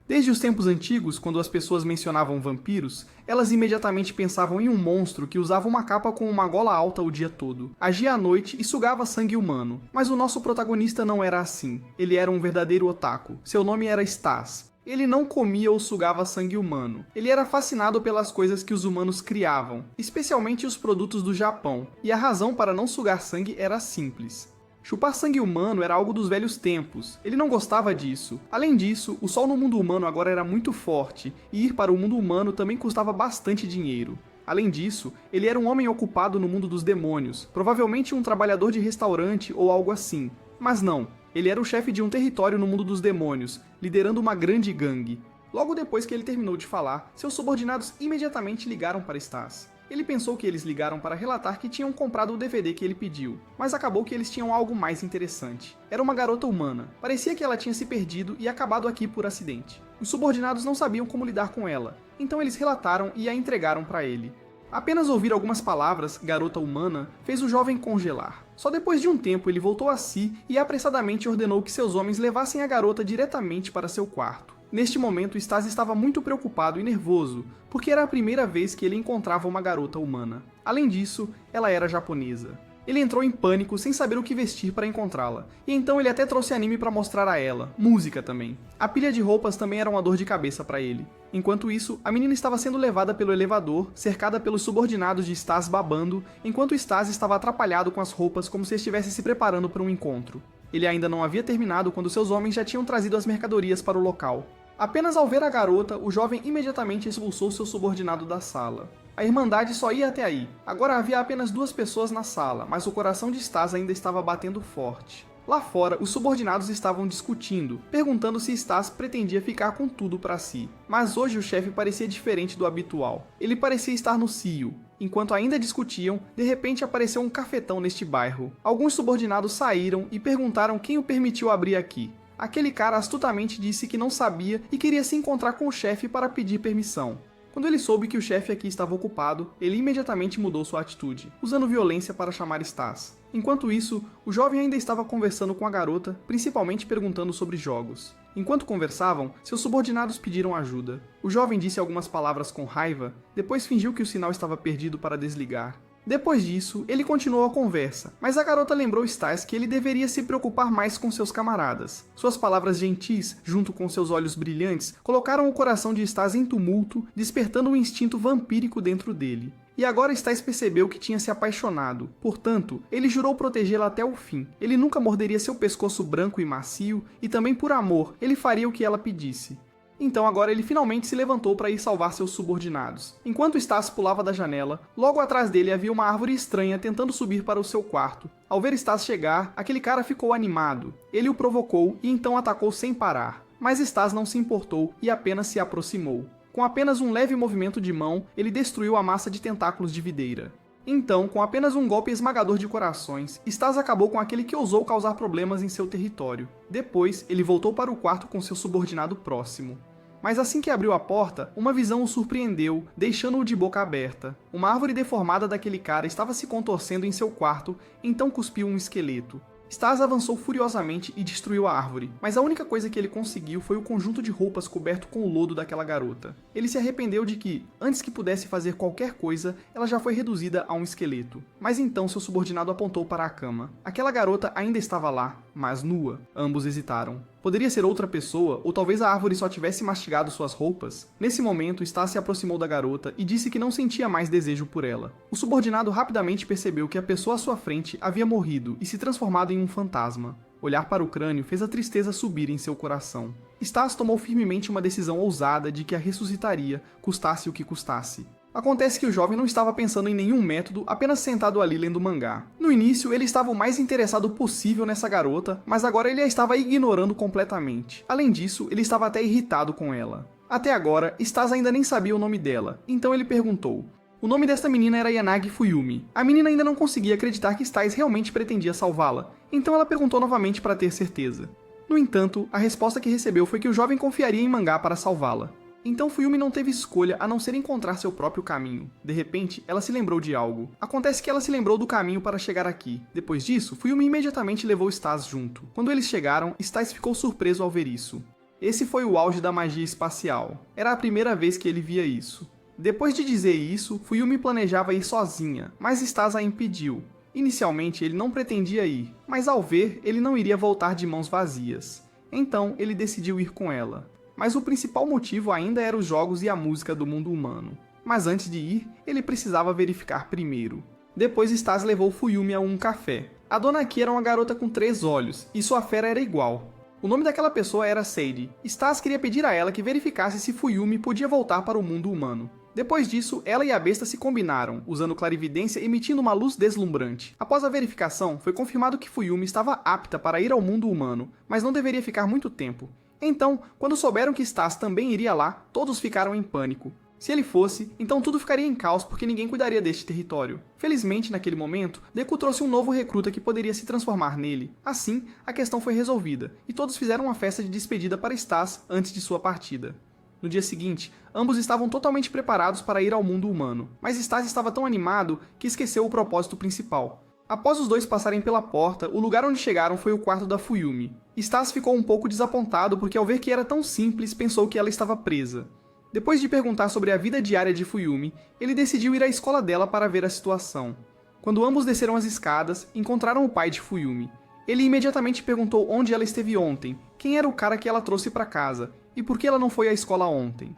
Desde os tempos antigos, quando as pessoas mencionavam vampiros, elas imediatamente pensavam em um monstro que usava uma capa com uma gola alta o dia todo, agia à noite e sugava sangue humano. Mas o nosso protagonista não era assim. Ele era um verdadeiro otaku. Seu nome era Stas. Ele não comia ou sugava sangue humano. Ele era fascinado pelas coisas que os humanos criavam, especialmente os produtos do Japão, e a razão para não sugar sangue era simples. Chupar sangue humano era algo dos velhos tempos. Ele não gostava disso. Além disso, o sol no mundo humano agora era muito forte, e ir para o mundo humano também custava bastante dinheiro. Além disso, ele era um homem ocupado no mundo dos demônios, provavelmente um trabalhador de restaurante ou algo assim. Mas não, ele era o chefe de um território no mundo dos demônios, liderando uma grande gangue. Logo depois que ele terminou de falar, seus subordinados imediatamente ligaram para Stas. Ele pensou que eles ligaram para relatar que tinham comprado o DVD que ele pediu, mas acabou que eles tinham algo mais interessante. Era uma garota humana. Parecia que ela tinha se perdido e acabado aqui por acidente. Os subordinados não sabiam como lidar com ela, então eles relataram e a entregaram para ele. Apenas ouvir algumas palavras, garota humana, fez o jovem congelar. Só depois de um tempo ele voltou a si e apressadamente ordenou que seus homens levassem a garota diretamente para seu quarto. Neste momento, Stas estava muito preocupado e nervoso, porque era a primeira vez que ele encontrava uma garota humana. Além disso, ela era japonesa. Ele entrou em pânico sem saber o que vestir para encontrá-la, e então ele até trouxe anime para mostrar a ela, música também. A pilha de roupas também era uma dor de cabeça para ele. Enquanto isso, a menina estava sendo levada pelo elevador, cercada pelos subordinados de Stas babando, enquanto Stas estava atrapalhado com as roupas como se estivesse se preparando para um encontro. Ele ainda não havia terminado quando seus homens já tinham trazido as mercadorias para o local. Apenas ao ver a garota, o jovem imediatamente expulsou seu subordinado da sala. A Irmandade só ia até aí. Agora havia apenas 2 pessoas na sala, mas o coração de Stas ainda estava batendo forte. Lá fora, os subordinados estavam discutindo, perguntando se Stas pretendia ficar com tudo para si. Mas hoje o chefe parecia diferente do habitual. Ele parecia estar no cio. Enquanto ainda discutiam, de repente apareceu um cafetão neste bairro. Alguns subordinados saíram e perguntaram quem o permitiu abrir aqui. Aquele cara astutamente disse que não sabia e queria se encontrar com o chefe para pedir permissão. Quando ele soube que o chefe aqui estava ocupado, ele imediatamente mudou sua atitude, usando violência para chamar Stas. Enquanto isso, o jovem ainda estava conversando com a garota, principalmente perguntando sobre jogos. Enquanto conversavam, seus subordinados pediram ajuda. O jovem disse algumas palavras com raiva, depois fingiu que o sinal estava perdido para desligar. Depois disso, ele continuou a conversa, mas a garota lembrou Stas que ele deveria se preocupar mais com seus camaradas. Suas palavras gentis, junto com seus olhos brilhantes, colocaram o coração de Stas em tumulto, despertando um instinto vampírico dentro dele. E agora Stas percebeu que tinha se apaixonado, portanto, ele jurou protegê-la até o fim. Ele nunca morderia seu pescoço branco e macio, e também por amor, ele faria o que ela pedisse. Então agora ele finalmente se levantou para ir salvar seus subordinados. Enquanto Stas pulava da janela, logo atrás dele havia uma árvore estranha tentando subir para o seu quarto. Ao ver Stas chegar, aquele cara ficou animado. Ele o provocou e então atacou sem parar. Mas Stas não se importou e apenas se aproximou. Com apenas um leve movimento de mão, ele destruiu a massa de tentáculos de videira. Então, com apenas um golpe esmagador de corações, Stas acabou com aquele que ousou causar problemas em seu território. Depois, ele voltou para o quarto com seu subordinado próximo. Mas assim que abriu a porta, uma visão o surpreendeu, deixando-o de boca aberta. Uma árvore deformada daquele cara estava se contorcendo em seu quarto, então cuspiu um esqueleto. Stas avançou furiosamente e destruiu a árvore, mas a única coisa que ele conseguiu foi o conjunto de roupas coberto com o lodo daquela garota. Ele se arrependeu de que, antes que pudesse fazer qualquer coisa, ela já foi reduzida a um esqueleto. Mas então seu subordinado apontou para a cama. Aquela garota ainda estava lá, mas nua. Ambos hesitaram. Poderia ser outra pessoa, ou talvez a árvore só tivesse mastigado suas roupas? Nesse momento, Stas se aproximou da garota e disse que não sentia mais desejo por ela. O subordinado rapidamente percebeu que a pessoa à sua frente havia morrido e se transformado em um fantasma. Olhar para o crânio fez a tristeza subir em seu coração. Stas tomou firmemente uma decisão ousada de que a ressuscitaria, custasse o que custasse. Acontece que o jovem não estava pensando em nenhum método, apenas sentado ali lendo mangá. No início, ele estava o mais interessado possível nessa garota, mas agora ele a estava ignorando completamente. Além disso, ele estava até irritado com ela. Até agora, Stas ainda nem sabia o nome dela, então ele perguntou. O nome desta menina era Yanagi Fuyumi. A menina ainda não conseguia acreditar que Stas realmente pretendia salvá-la, então ela perguntou novamente para ter certeza. No entanto, a resposta que recebeu foi que o jovem confiaria em mangá para salvá-la. Então Fuyumi não teve escolha a não ser encontrar seu próprio caminho. De repente, ela se lembrou de algo. Acontece que ela se lembrou do caminho para chegar aqui. Depois disso, Fuyumi imediatamente levou Stas junto. Quando eles chegaram, Stas ficou surpreso ao ver isso. Esse foi o auge da magia espacial. Era a primeira vez que ele via isso. Depois de dizer isso, Fuyumi planejava ir sozinha, mas Stas a impediu. Inicialmente ele não pretendia ir, mas ao ver, ele não iria voltar de mãos vazias. Então ele decidiu ir com ela. Mas o principal motivo ainda era os jogos e a música do mundo humano. Mas antes de ir, ele precisava verificar primeiro. Depois Stas levou Fuyumi a um café. A dona aqui era uma garota com 3 olhos, e sua fera era igual. O nome daquela pessoa era Sadie. Stas queria pedir a ela que verificasse se Fuyumi podia voltar para o mundo humano. Depois disso, ela e a besta se combinaram, usando clarividência emitindo uma luz deslumbrante. Após a verificação, foi confirmado que Fuyumi estava apta para ir ao mundo humano, mas não deveria ficar muito tempo. Então, quando souberam que Stas também iria lá, todos ficaram em pânico. Se ele fosse, então tudo ficaria em caos porque ninguém cuidaria deste território. Felizmente, naquele momento, Deku trouxe um novo recruta que poderia se transformar nele. Assim, a questão foi resolvida, e todos fizeram uma festa de despedida para Stas antes de sua partida. No dia seguinte, ambos estavam totalmente preparados para ir ao mundo humano, mas Stas estava tão animado que esqueceu o propósito principal. Após os dois passarem pela porta, o lugar onde chegaram foi o quarto da Fuyumi. Stas ficou um pouco desapontado porque ao ver que era tão simples, pensou que ela estava presa. Depois de perguntar sobre a vida diária de Fuyumi, ele decidiu ir à escola dela para ver a situação. Quando ambos desceram as escadas, encontraram o pai de Fuyumi. Ele imediatamente perguntou onde ela esteve ontem, quem era o cara que ela trouxe para casa, e por que ela não foi à escola ontem.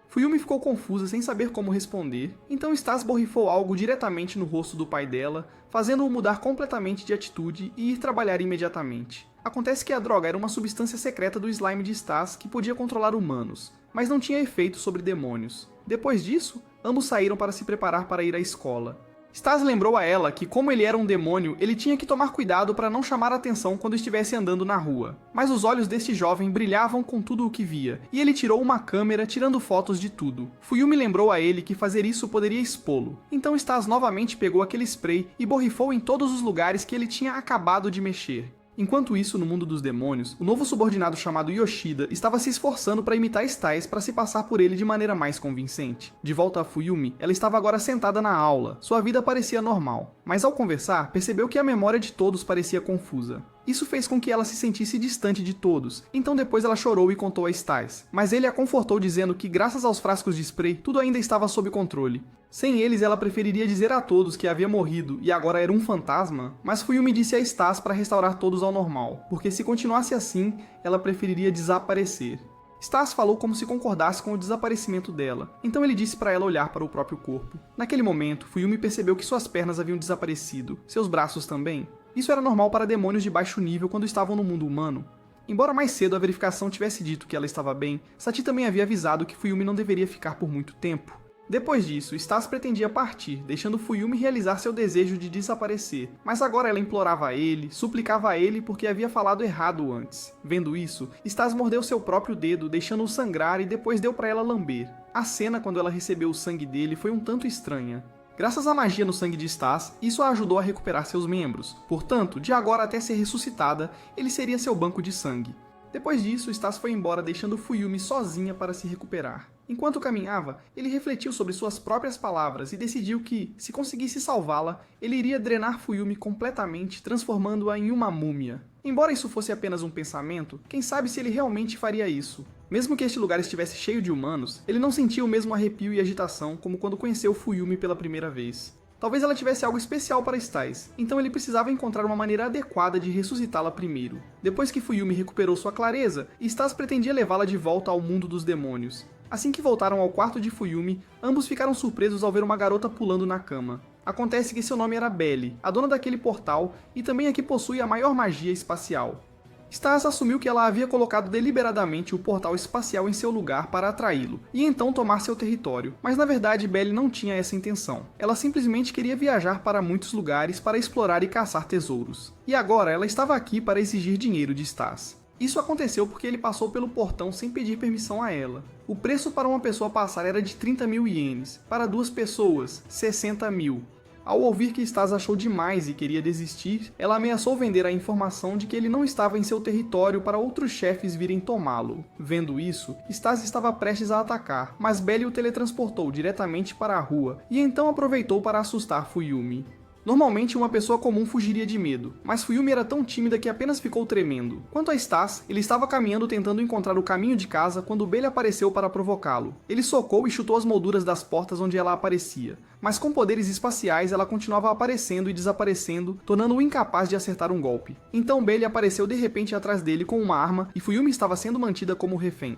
Fuyumi ficou confusa sem saber como responder, então Stas borrifou algo diretamente no rosto do pai dela, fazendo-o mudar completamente de atitude e ir trabalhar imediatamente. Acontece que a droga era uma substância secreta do slime de Stas que podia controlar humanos, mas não tinha efeito sobre demônios. Depois disso, ambos saíram para se preparar para ir à escola. Stas lembrou a ela que, como ele era um demônio, ele tinha que tomar cuidado para não chamar atenção quando estivesse andando na rua. Mas os olhos deste jovem brilhavam com tudo o que via, e ele tirou uma câmera tirando fotos de tudo. Fuyumi lembrou a ele que fazer isso poderia expô-lo. Então Stas novamente pegou aquele spray e borrifou em todos os lugares que ele tinha acabado de mexer. Enquanto isso, no mundo dos demônios, o novo subordinado chamado Yoshida estava se esforçando para imitar Stas para se passar por ele de maneira mais convincente. De volta a Fuyumi, ela estava agora sentada na aula. Sua vida parecia normal, mas ao conversar, percebeu que a memória de todos parecia confusa. Isso fez com que ela se sentisse distante de todos, então depois ela chorou e contou a Stas. Mas ele a confortou dizendo que graças aos frascos de spray, tudo ainda estava sob controle. Sem eles, ela preferiria dizer a todos que havia morrido e agora era um fantasma, mas Fuyumi disse a Stas para restaurar todos ao normal, porque se continuasse assim, ela preferiria desaparecer. Stas falou como se concordasse com o desaparecimento dela, então ele disse para ela olhar para o próprio corpo. Naquele momento, Fuyumi percebeu que suas pernas haviam desaparecido, seus braços também. Isso era normal para demônios de baixo nível quando estavam no mundo humano. Embora mais cedo a verificação tivesse dito que ela estava bem, Sati também havia avisado que Fuyumi não deveria ficar por muito tempo. Depois disso, Stas pretendia partir, deixando Fuyumi realizar seu desejo de desaparecer, mas agora ela implorava a ele, suplicava a ele porque havia falado errado antes. Vendo isso, Stas mordeu seu próprio dedo, deixando-o sangrar e depois deu para ela lamber. A cena quando ela recebeu o sangue dele foi um tanto estranha. Graças à magia no sangue de Stas, isso a ajudou a recuperar seus membros, portanto, de agora até ser ressuscitada, ele seria seu banco de sangue. Depois disso, Stas foi embora deixando Fuyumi sozinha para se recuperar. Enquanto caminhava, ele refletiu sobre suas próprias palavras e decidiu que, se conseguisse salvá-la, ele iria drenar Fuyumi completamente, transformando-a em uma múmia. Embora isso fosse apenas um pensamento, quem sabe se ele realmente faria isso. Mesmo que este lugar estivesse cheio de humanos, ele não sentia o mesmo arrepio e agitação como quando conheceu Fuyumi pela primeira vez. Talvez ela tivesse algo especial para Stas, então ele precisava encontrar uma maneira adequada de ressuscitá-la primeiro. Depois que Fuyumi recuperou sua clareza, Stas pretendia levá-la de volta ao mundo dos demônios. Assim que voltaram ao quarto de Fuyumi, ambos ficaram surpresos ao ver uma garota pulando na cama. Acontece que seu nome era Belly, a dona daquele portal e também a que possui a maior magia espacial. Stas assumiu que ela havia colocado deliberadamente o portal espacial em seu lugar para atraí-lo, e então tomar seu território, mas na verdade Belly não tinha essa intenção. Ela simplesmente queria viajar para muitos lugares para explorar e caçar tesouros. E agora ela estava aqui para exigir dinheiro de Stas. Isso aconteceu porque ele passou pelo portão sem pedir permissão a ela. O preço para uma pessoa passar era de 30.000 ienes, para 2 pessoas, 60.000. Ao ouvir que Stas achou demais e queria desistir, ela ameaçou vender a informação de que ele não estava em seu território para outros chefes virem tomá-lo. Vendo isso, Stas estava prestes a atacar, mas Belly o teletransportou diretamente para a rua e então aproveitou para assustar Fuyumi. Normalmente uma pessoa comum fugiria de medo, mas Fuyumi era tão tímida que apenas ficou tremendo. Quanto a Stas, ele estava caminhando tentando encontrar o caminho de casa quando Bailey apareceu para provocá-lo. Ele socou e chutou as molduras das portas onde ela aparecia, mas com poderes espaciais ela continuava aparecendo e desaparecendo, tornando-o incapaz de acertar um golpe. Então Bailey apareceu de repente atrás dele com uma arma e Fuyumi estava sendo mantida como refém.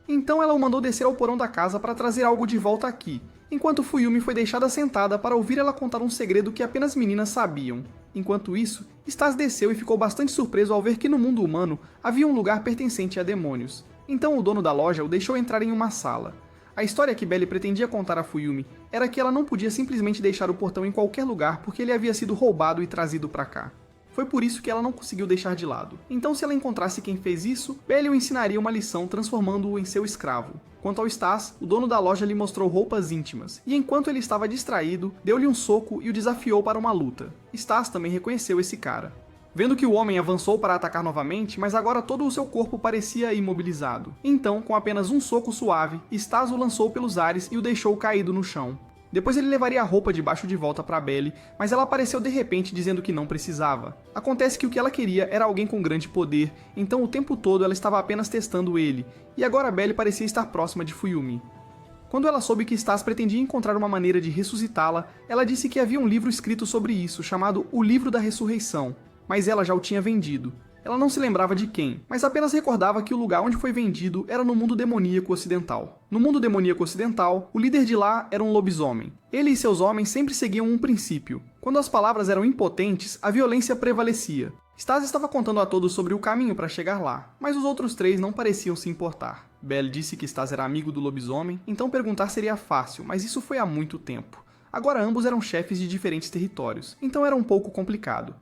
Então ela o mandou descer ao porão da casa para trazer algo de volta aqui, enquanto Fuyumi foi deixada sentada para ouvir ela contar um segredo que apenas meninas sabiam. Enquanto isso, Stas desceu e ficou bastante surpreso ao ver que no mundo humano havia um lugar pertencente a demônios. Então o dono da loja o deixou entrar em uma sala. A história que Bailey pretendia contar a Fuyumi era que ela não podia simplesmente deixar o portão em qualquer lugar porque ele havia sido roubado e trazido para cá. Foi por isso que ela não conseguiu deixar de lado. Então se ela encontrasse quem fez isso, Bailey o ensinaria uma lição transformando-o em seu escravo. Quanto ao Stas, o dono da loja lhe mostrou roupas íntimas, e enquanto ele estava distraído, deu-lhe um soco e o desafiou para uma luta. Stas também reconheceu esse cara. Vendo que o homem avançou para atacar novamente, mas agora todo o seu corpo parecia imobilizado. Então, com apenas um soco suave, Stas o lançou pelos ares e o deixou caído no chão. Depois ele levaria a roupa de baixo de volta para Bailey, mas ela apareceu de repente dizendo que não precisava. Acontece que o que ela queria era alguém com grande poder, então o tempo todo ela estava apenas testando ele, e agora Bailey parecia estar próxima de Fuyumi. Quando ela soube que Stas pretendia encontrar uma maneira de ressuscitá-la, ela disse que havia um livro escrito sobre isso, chamado O Livro da Ressurreição, mas ela já o tinha vendido. Ela não se lembrava de quem, mas apenas recordava que o lugar onde foi vendido era no mundo demoníaco ocidental. No mundo demoníaco ocidental, o líder de lá era um lobisomem. Ele e seus homens sempre seguiam um princípio. Quando as palavras eram impotentes, a violência prevalecia. Stas estava contando a todos sobre o caminho para chegar lá, mas os outros três não pareciam se importar. Bailey disse que Stas era amigo do lobisomem, então perguntar seria fácil, mas isso foi há muito tempo. Agora ambos eram chefes de diferentes territórios, então era um pouco complicado.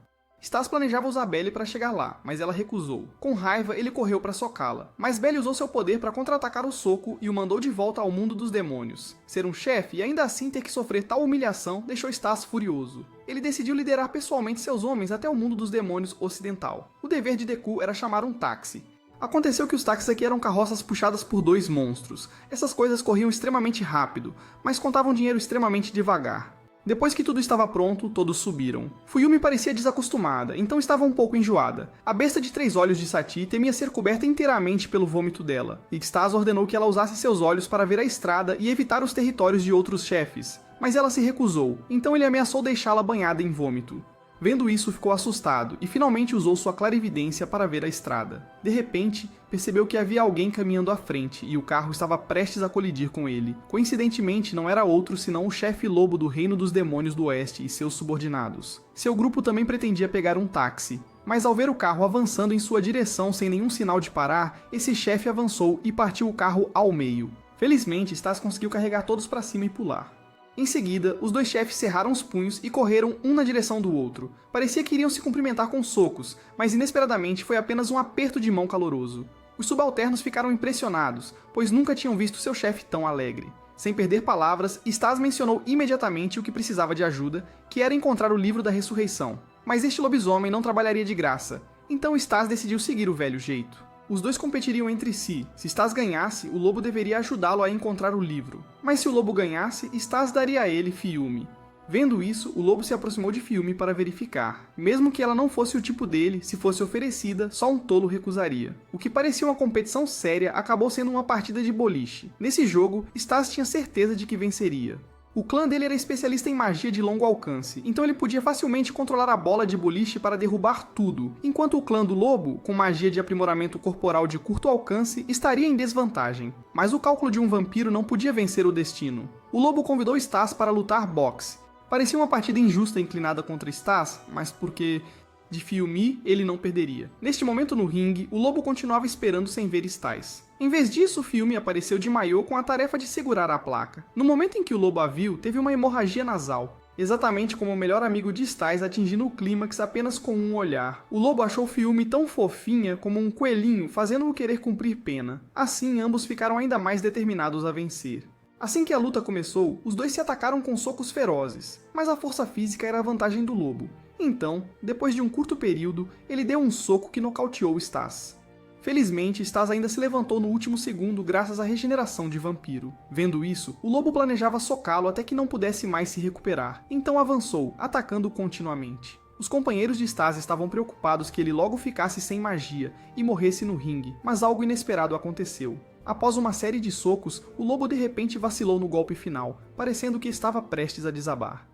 Stas planejava usar Bailey para chegar lá, mas ela recusou. Com raiva, ele correu para socá-la, mas Bailey usou seu poder para contra-atacar o soco e o mandou de volta ao mundo dos demônios. Ser um chefe e ainda assim ter que sofrer tal humilhação deixou Stas furioso. Ele decidiu liderar pessoalmente seus homens até o mundo dos demônios ocidental. O dever de Deku era chamar um táxi. Aconteceu que os táxis aqui eram carroças puxadas por dois monstros. Essas coisas corriam extremamente rápido, mas contavam dinheiro extremamente devagar. Depois que tudo estava pronto, todos subiram. Fuyumi parecia desacostumada, então estava um pouco enjoada. A besta de 3 olhos de Sati temia ser coberta inteiramente pelo vômito dela. Stas ordenou que ela usasse seus olhos para ver a estrada e evitar os territórios de outros chefes. Mas ela se recusou, então ele ameaçou deixá-la banhada em vômito. Vendo isso, ficou assustado e finalmente usou sua clarividência para ver a estrada. De repente, percebeu que havia alguém caminhando à frente e o carro estava prestes a colidir com ele. Coincidentemente, não era outro senão o chefe lobo do Reino dos Demônios do Oeste e seus subordinados. Seu grupo também pretendia pegar um táxi, mas ao ver o carro avançando em sua direção sem nenhum sinal de parar, esse chefe avançou e partiu o carro ao meio. Felizmente, Stas conseguiu carregar todos para cima e pular. Em seguida, os dois chefes cerraram os punhos e correram um na direção do outro. Parecia que iriam se cumprimentar com socos, mas inesperadamente foi apenas um aperto de mão caloroso. Os subalternos ficaram impressionados, pois nunca tinham visto seu chefe tão alegre. Sem perder palavras, Stas mencionou imediatamente o que precisava de ajuda, que era encontrar o livro da ressurreição. Mas este lobisomem não trabalharia de graça, então Stas decidiu seguir o velho jeito. Os dois competiriam entre si. Se Stas ganhasse, o lobo deveria ajudá-lo a encontrar o livro. Mas se o lobo ganhasse, Stas daria a ele Fuyumi. Vendo isso, o lobo se aproximou de Fuyumi para verificar. Mesmo que ela não fosse o tipo dele, se fosse oferecida, só um tolo recusaria. O que parecia uma competição séria acabou sendo uma partida de boliche. Nesse jogo, Stas tinha certeza de que venceria. O clã dele era especialista em magia de longo alcance, então ele podia facilmente controlar a bola de boliche para derrubar tudo, enquanto o clã do lobo, com magia de aprimoramento corporal de curto alcance, estaria em desvantagem. Mas o cálculo de um vampiro não podia vencer o destino. O lobo convidou Stas para lutar boxe. Parecia uma partida injusta inclinada contra Stas, mas porque de Fuyumi ele não perderia. Neste momento no ringue, o lobo continuava esperando sem ver Stas. Em vez disso, Fuyumi apareceu de maiô com a tarefa de segurar a placa. No momento em que o lobo a viu, teve uma hemorragia nasal. Exatamente como o melhor amigo de Stas atingindo o clímax apenas com um olhar. O lobo achou Fuyumi tão fofinha como um coelhinho, fazendo-o querer cumprir pena. Assim, ambos ficaram ainda mais determinados a vencer. Assim que a luta começou, os dois se atacaram com socos ferozes, mas a força física era a vantagem do lobo. Então, depois de um curto período, ele deu um soco que nocauteou Stas. Felizmente, Stas ainda se levantou no último segundo graças à regeneração de vampiro. Vendo isso, o lobo planejava socá-lo até que não pudesse mais se recuperar, então avançou, atacando continuamente. Os companheiros de Stas estavam preocupados que ele logo ficasse sem magia e morresse no ringue, mas algo inesperado aconteceu. Após uma série de socos, o lobo de repente vacilou no golpe final, parecendo que estava prestes a desabar.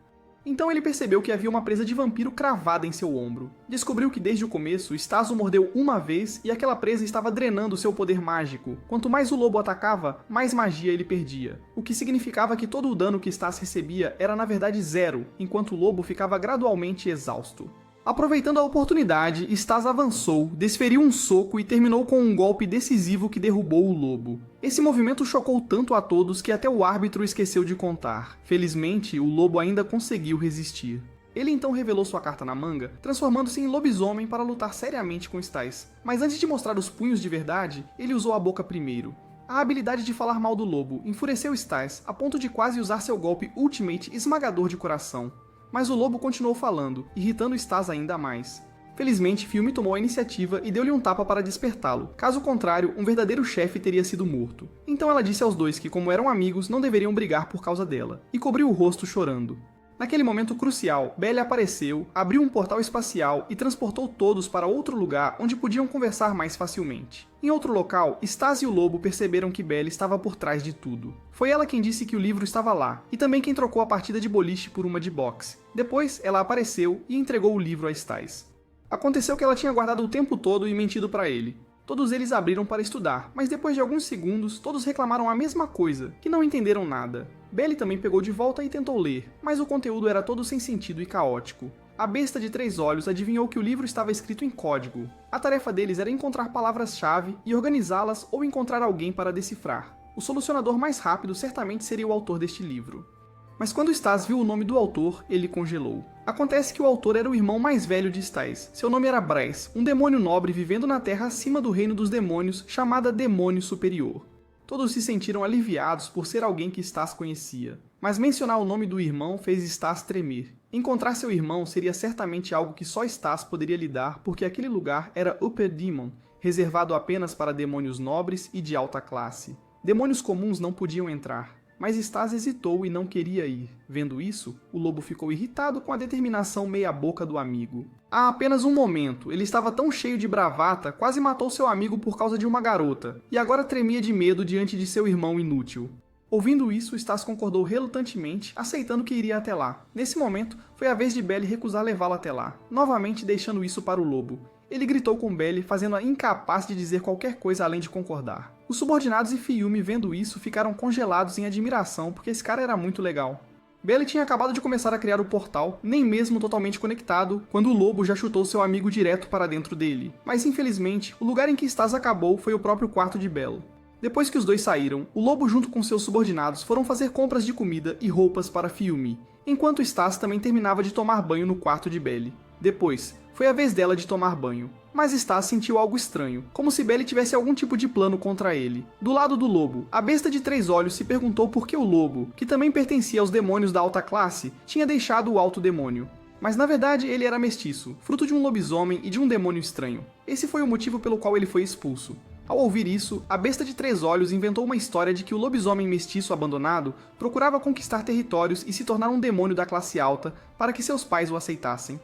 Então ele percebeu que havia uma presa de vampiro cravada em seu ombro. Descobriu que desde o começo, Stas o mordeu uma vez e aquela presa estava drenando seu poder mágico. Quanto mais o lobo atacava, mais magia ele perdia. O que significava que todo o dano que Stas recebia era na verdade zero, enquanto o lobo ficava gradualmente exausto. Aproveitando a oportunidade, Stas avançou, desferiu um soco e terminou com um golpe decisivo que derrubou o lobo. Esse movimento chocou tanto a todos que até o árbitro esqueceu de contar. Felizmente, o lobo ainda conseguiu resistir. Ele então revelou sua carta na manga, transformando-se em lobisomem para lutar seriamente com Stas. Mas antes de mostrar os punhos de verdade, ele usou a boca primeiro. A habilidade de falar mal do lobo enfureceu Stas a ponto de quase usar seu golpe Ultimate esmagador de coração. Mas o lobo continuou falando, irritando Stas ainda mais. Felizmente, Fiume tomou a iniciativa e deu-lhe um tapa para despertá-lo. Caso contrário, um verdadeiro chefe teria sido morto. Então ela disse aos dois que, como eram amigos, não deveriam brigar por causa dela, e cobriu o rosto chorando. Naquele momento crucial, Belle apareceu, abriu um portal espacial e transportou todos para outro lugar onde podiam conversar mais facilmente. Em outro local, Stas e o lobo perceberam que Belle estava por trás de tudo. Foi ela quem disse que o livro estava lá, e também quem trocou a partida de boliche por uma de boxe. Depois, ela apareceu e entregou o livro a Stas. Aconteceu que ela tinha guardado o tempo todo e mentido para ele. Todos eles abriram para estudar, mas depois de alguns segundos, todos reclamaram a mesma coisa, que não entenderam nada. Belle também pegou de volta e tentou ler, mas o conteúdo era todo sem sentido e caótico. A besta de 3 olhos adivinhou que o livro estava escrito em código. A tarefa deles era encontrar palavras-chave e organizá-las ou encontrar alguém para decifrar. O solucionador mais rápido certamente seria o autor deste livro. Mas quando Stas viu o nome do autor, ele congelou. Acontece que o autor era o irmão mais velho de Stas. Seu nome era Bryce, um demônio nobre vivendo na Terra acima do reino dos demônios, chamada Demônio Superior. Todos se sentiram aliviados por ser alguém que Stas conhecia. Mas mencionar o nome do irmão fez Stas tremer. Encontrar seu irmão seria certamente algo que só Stas poderia lidar, porque aquele lugar era Upper Demon, reservado apenas para demônios nobres e de alta classe. Demônios comuns não podiam entrar. Mas Stas hesitou e não queria ir. Vendo isso, o lobo ficou irritado com a determinação meia-boca do amigo. Há apenas um momento, ele estava tão cheio de bravata, quase matou seu amigo por causa de uma garota, e agora tremia de medo diante de seu irmão inútil. Ouvindo isso, Stas concordou relutantemente, aceitando que iria até lá. Nesse momento, foi a vez de Belle recusar levá-lo até lá, novamente deixando isso para o lobo. Ele gritou com Belle, fazendo-a incapaz de dizer qualquer coisa além de concordar. Os subordinados e Fiume, vendo isso, ficaram congelados em admiração, porque esse cara era muito legal. Belle tinha acabado de começar a criar o portal, nem mesmo totalmente conectado, quando o lobo já chutou seu amigo direto para dentro dele. Mas infelizmente, o lugar em que Stas acabou foi o próprio quarto de Belle. Depois que os dois saíram, o lobo junto com seus subordinados foram fazer compras de comida e roupas para Fiume, enquanto Stas também terminava de tomar banho no quarto de Belle. Depois, foi a vez dela de tomar banho, mas Stas sentiu algo estranho, como se Belle tivesse algum tipo de plano contra ele. Do lado do lobo, a besta de 3 olhos se perguntou por que o lobo, que também pertencia aos demônios da alta classe, tinha deixado o alto demônio. Mas na verdade ele era mestiço, fruto de um lobisomem e de um demônio estranho. Esse foi o motivo pelo qual ele foi expulso. Ao ouvir isso, a besta de 3 olhos inventou uma história de que o lobisomem mestiço abandonado procurava conquistar territórios e se tornar um demônio da classe alta para que seus pais o aceitassem.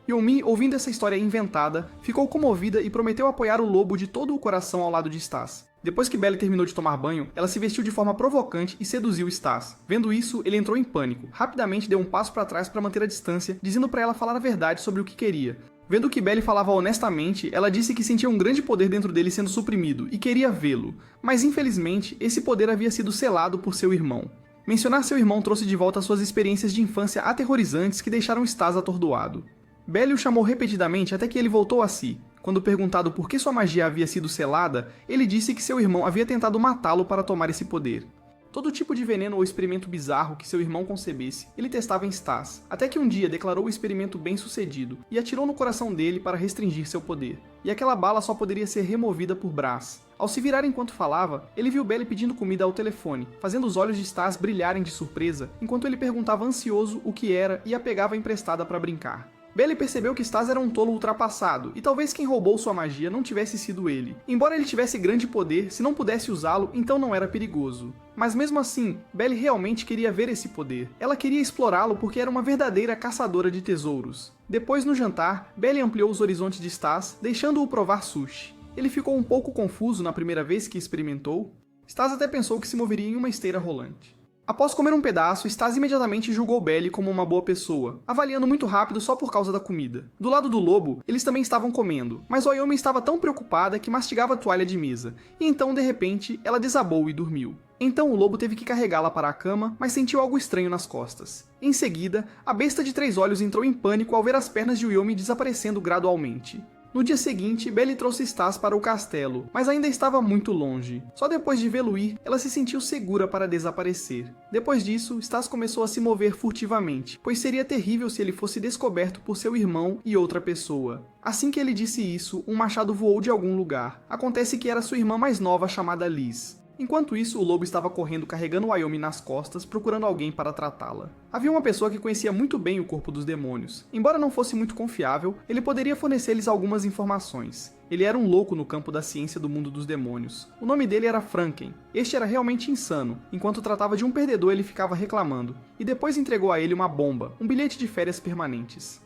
Yomi, ouvindo essa história inventada, ficou comovida e prometeu apoiar o lobo de todo o coração ao lado de Stas. Depois que Belle terminou de tomar banho, ela se vestiu de forma provocante e seduziu Stas. Vendo isso, ele entrou em pânico. Rapidamente deu um passo para trás para manter a distância, dizendo para ela falar a verdade sobre o que queria. Vendo que Belle falava honestamente, ela disse que sentia um grande poder dentro dele sendo suprimido e queria vê-lo. Mas infelizmente, esse poder havia sido selado por seu irmão. Mencionar seu irmão trouxe de volta suas experiências de infância aterrorizantes que deixaram Stas atordoado. Belle o chamou repetidamente até que ele voltou a si. Quando perguntado por que sua magia havia sido selada, ele disse que seu irmão havia tentado matá-lo para tomar esse poder. Todo tipo de veneno ou experimento bizarro que seu irmão concebesse, ele testava em Stas, até que um dia declarou o experimento bem-sucedido e atirou no coração dele para restringir seu poder. E aquela bala só poderia ser removida por Brass. Ao se virar enquanto falava, ele viu Belle pedindo comida ao telefone, fazendo os olhos de Stas brilharem de surpresa, enquanto ele perguntava ansioso o que era e a pegava emprestada para brincar. Belly percebeu que Stas era um tolo ultrapassado, e talvez quem roubou sua magia não tivesse sido ele. Embora ele tivesse grande poder, se não pudesse usá-lo, então não era perigoso. Mas mesmo assim, Belly realmente queria ver esse poder. Ela queria explorá-lo porque era uma verdadeira caçadora de tesouros. Depois, no jantar, Belly ampliou os horizontes de Stas, deixando-o provar sushi. Ele ficou um pouco confuso na primeira vez que experimentou. Stas até pensou que se moveria em uma esteira rolante. Após comer um pedaço, Stas imediatamente julgou Belly como uma boa pessoa, avaliando muito rápido só por causa da comida. Do lado do lobo, eles também estavam comendo, mas Wyoming estava tão preocupada que mastigava a toalha de mesa, e então, de repente, ela desabou e dormiu. Então o lobo teve que carregá-la para a cama, mas sentiu algo estranho nas costas. Em seguida, a besta de 3 olhos entrou em pânico ao ver as pernas de Wyoming desaparecendo gradualmente. No dia seguinte, Belly trouxe Stas para o castelo, mas ainda estava muito longe. Só depois de vê-lo ir, ela se sentiu segura para desaparecer. Depois disso, Stas começou a se mover furtivamente, pois seria terrível se ele fosse descoberto por seu irmão e outra pessoa. Assim que ele disse isso, um machado voou de algum lugar. Acontece que era sua irmã mais nova chamada Liz. Enquanto isso, o lobo estava correndo carregando Wyoming nas costas, procurando alguém para tratá-la. Havia uma pessoa que conhecia muito bem o corpo dos demônios. Embora não fosse muito confiável, ele poderia fornecer-lhes algumas informações. Ele era um louco no campo da ciência do mundo dos demônios. O nome dele era Franken. Este era realmente insano. Enquanto tratava de um perdedor, ele ficava reclamando. E depois entregou a ele uma bomba, um bilhete de férias permanentes.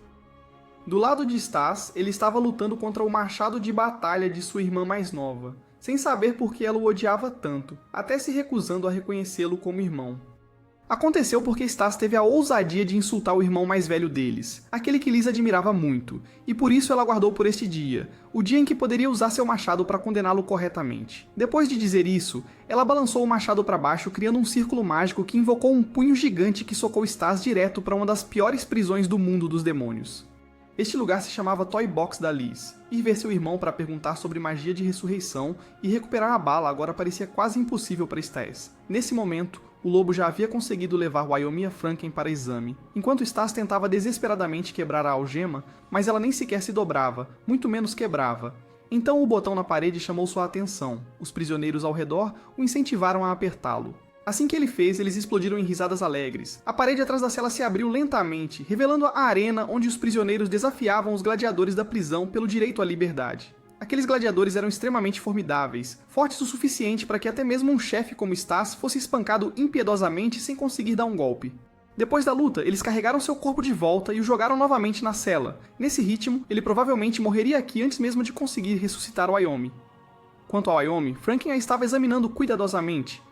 Do lado de Stas, ele estava lutando contra o machado de batalha de sua irmã mais nova, sem saber por que ela o odiava tanto, até se recusando a reconhecê-lo como irmão. Aconteceu porque Stas teve a ousadia de insultar o irmão mais velho deles, aquele que Liz admirava muito, e por isso ela aguardou por este dia, o dia em que poderia usar seu machado para condená-lo corretamente. Depois de dizer isso, ela balançou o machado para baixo, criando um círculo mágico que invocou um punho gigante que socou Stas direto para uma das piores prisões do mundo dos demônios. Este lugar se chamava Toy Box da Liz. Ir ver seu irmão para perguntar sobre magia de ressurreição e recuperar a bala agora parecia quase impossível para Stas. Nesse momento, o lobo já havia conseguido levar Wyoming e Franken para exame, enquanto Stas tentava desesperadamente quebrar a algema, mas ela nem sequer se dobrava, muito menos quebrava. Então o botão na parede chamou sua atenção. Os prisioneiros ao redor o incentivaram a apertá-lo. Assim que ele fez, eles explodiram em risadas alegres. A parede atrás da cela se abriu lentamente, revelando a arena onde os prisioneiros desafiavam os gladiadores da prisão pelo direito à liberdade. Aqueles gladiadores eram extremamente formidáveis, fortes o suficiente para que até mesmo um chefe como Stas fosse espancado impiedosamente sem conseguir dar um golpe. Depois da luta, eles carregaram seu corpo de volta e o jogaram novamente na cela. Nesse ritmo, ele provavelmente morreria aqui antes mesmo de conseguir ressuscitar Wyoming. Quanto a Wyoming, Franken a estava examinando cuidadosamente.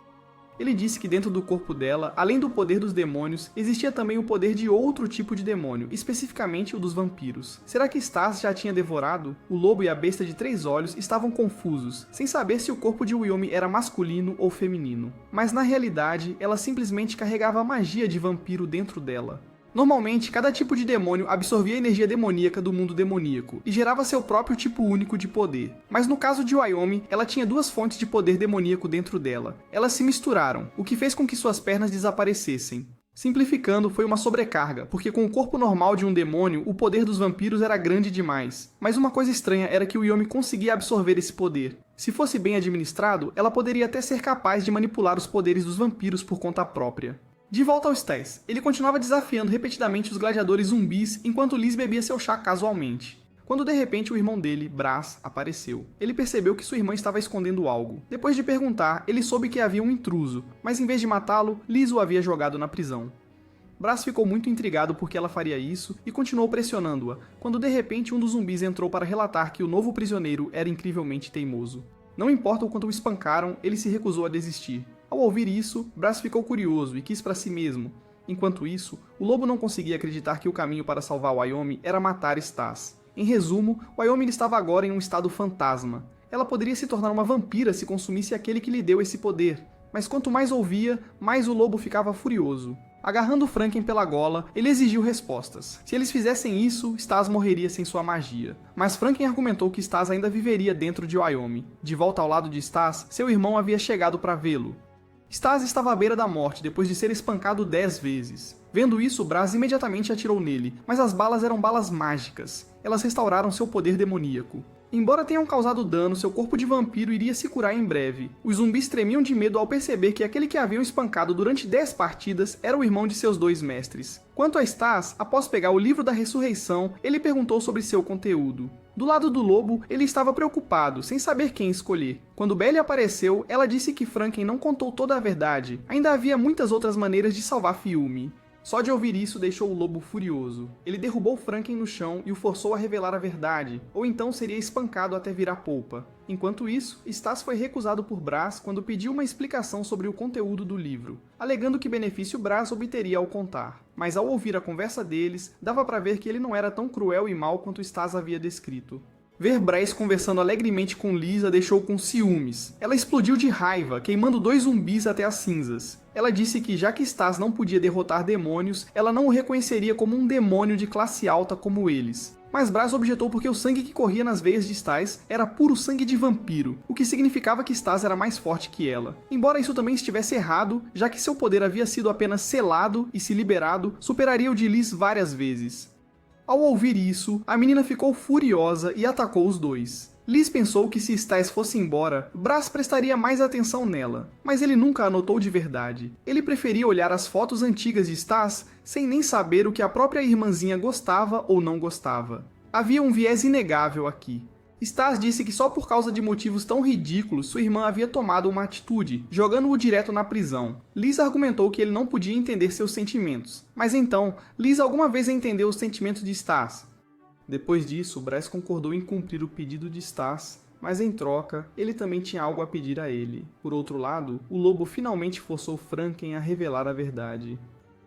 Ele disse que dentro do corpo dela, além do poder dos demônios, existia também o poder de outro tipo de demônio, especificamente o dos vampiros. Será que Stas já tinha devorado? O lobo e a besta de 3 olhos estavam confusos, sem saber se o corpo de Wyoming era masculino ou feminino. Mas na realidade, ela simplesmente carregava a magia de vampiro dentro dela. Normalmente, cada tipo de demônio absorvia a energia demoníaca do mundo demoníaco e gerava seu próprio tipo único de poder. Mas no caso de Wyoming, ela tinha 2 fontes de poder demoníaco dentro dela. Elas se misturaram, o que fez com que suas pernas desaparecessem. Simplificando, foi uma sobrecarga, porque com o corpo normal de um demônio, o poder dos vampiros era grande demais. Mas uma coisa estranha era que Wyoming conseguia absorver esse poder. Se fosse bem administrado, ela poderia até ser capaz de manipular os poderes dos vampiros por conta própria. De volta ao Stas, ele continuava desafiando repetidamente os gladiadores zumbis enquanto Liz bebia seu chá casualmente. Quando de repente o irmão dele, Brass, apareceu. Ele percebeu que sua irmã estava escondendo algo. Depois de perguntar, ele soube que havia um intruso, mas em vez de matá-lo, Liz o havia jogado na prisão. Brass ficou muito intrigado por que ela faria isso e continuou pressionando-a, quando de repente um dos zumbis entrou para relatar que o novo prisioneiro era incrivelmente teimoso. Não importa o quanto o espancaram, ele se recusou a desistir. Ao ouvir isso, Brass ficou curioso e quis para si mesmo. Enquanto isso, o lobo não conseguia acreditar que o caminho para salvar Wyoming era matar Stas. Em resumo, Wyoming estava agora em um estado fantasma. Ela poderia se tornar uma vampira se consumisse aquele que lhe deu esse poder, mas quanto mais ouvia, mais o lobo ficava furioso. Agarrando Franken pela gola, ele exigiu respostas. Se eles fizessem isso, Stas morreria sem sua magia. Mas Franken argumentou que Stas ainda viveria dentro de Wyoming. De volta ao lado de Stas, seu irmão havia chegado para vê-lo. Stas estava à beira da morte depois de ser espancado 10 vezes. Vendo isso, Brass imediatamente atirou nele, mas as balas eram balas mágicas. Elas restauraram seu poder demoníaco. Embora tenham causado dano, seu corpo de vampiro iria se curar em breve. Os zumbis tremiam de medo ao perceber que aquele que haviam espancado durante 10 partidas era o irmão de seus 2 mestres. Quanto a Stas, após pegar o livro da ressurreição, ele perguntou sobre seu conteúdo. Do lado do lobo, ele estava preocupado, sem saber quem escolher. Quando Belly apareceu, ela disse que Franken não contou toda a verdade. Ainda havia muitas outras maneiras de salvar Fiume. Só de ouvir isso deixou o lobo furioso. Ele derrubou Franken no chão e o forçou a revelar a verdade, ou então seria espancado até virar polpa. Enquanto isso, Stas foi recusado por Braz quando pediu uma explicação sobre o conteúdo do livro, alegando que benefício Braz obteria ao contar. Mas ao ouvir a conversa deles, dava pra ver que ele não era tão cruel e mau quanto Stas havia descrito. Ver Braz conversando alegremente com Liz a deixou com ciúmes. Ela explodiu de raiva, queimando 2 zumbis até as cinzas. Ela disse que já que Stas não podia derrotar demônios, ela não o reconheceria como um demônio de classe alta como eles. Mas Braz objetou porque o sangue que corria nas veias de Stas era puro sangue de vampiro, o que significava que Stas era mais forte que ela. Embora isso também estivesse errado, já que seu poder havia sido apenas selado e se liberado, superaria o de Liz várias vezes. Ao ouvir isso, a menina ficou furiosa e atacou os 2. Liz pensou que se Stas fosse embora, Braz prestaria mais atenção nela, mas ele nunca a notou de verdade. Ele preferia olhar as fotos antigas de Stas sem nem saber o que a própria irmãzinha gostava ou não gostava. Havia um viés inegável aqui. Stas disse que só por causa de motivos tão ridículos sua irmã havia tomado uma atitude, jogando-o direto na prisão. Liz argumentou que ele não podia entender seus sentimentos. Mas então, Liz alguma vez entendeu os sentimentos de Stas? Depois disso, Braz concordou em cumprir o pedido de Stas, mas em troca, ele também tinha algo a pedir a ele. Por outro lado, o lobo finalmente forçou Franken a revelar a verdade.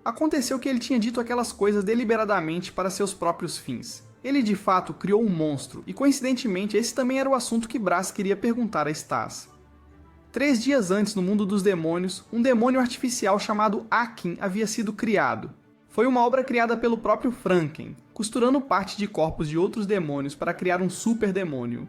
Aconteceu que ele tinha dito aquelas coisas deliberadamente para seus próprios fins. Ele de fato criou um monstro, e coincidentemente esse também era o assunto que Braz queria perguntar a Stas. 3 dias antes, no mundo dos demônios, um demônio artificial chamado Akin havia sido criado. Foi uma obra criada pelo próprio Franken, costurando parte de corpos de outros demônios para criar um super demônio.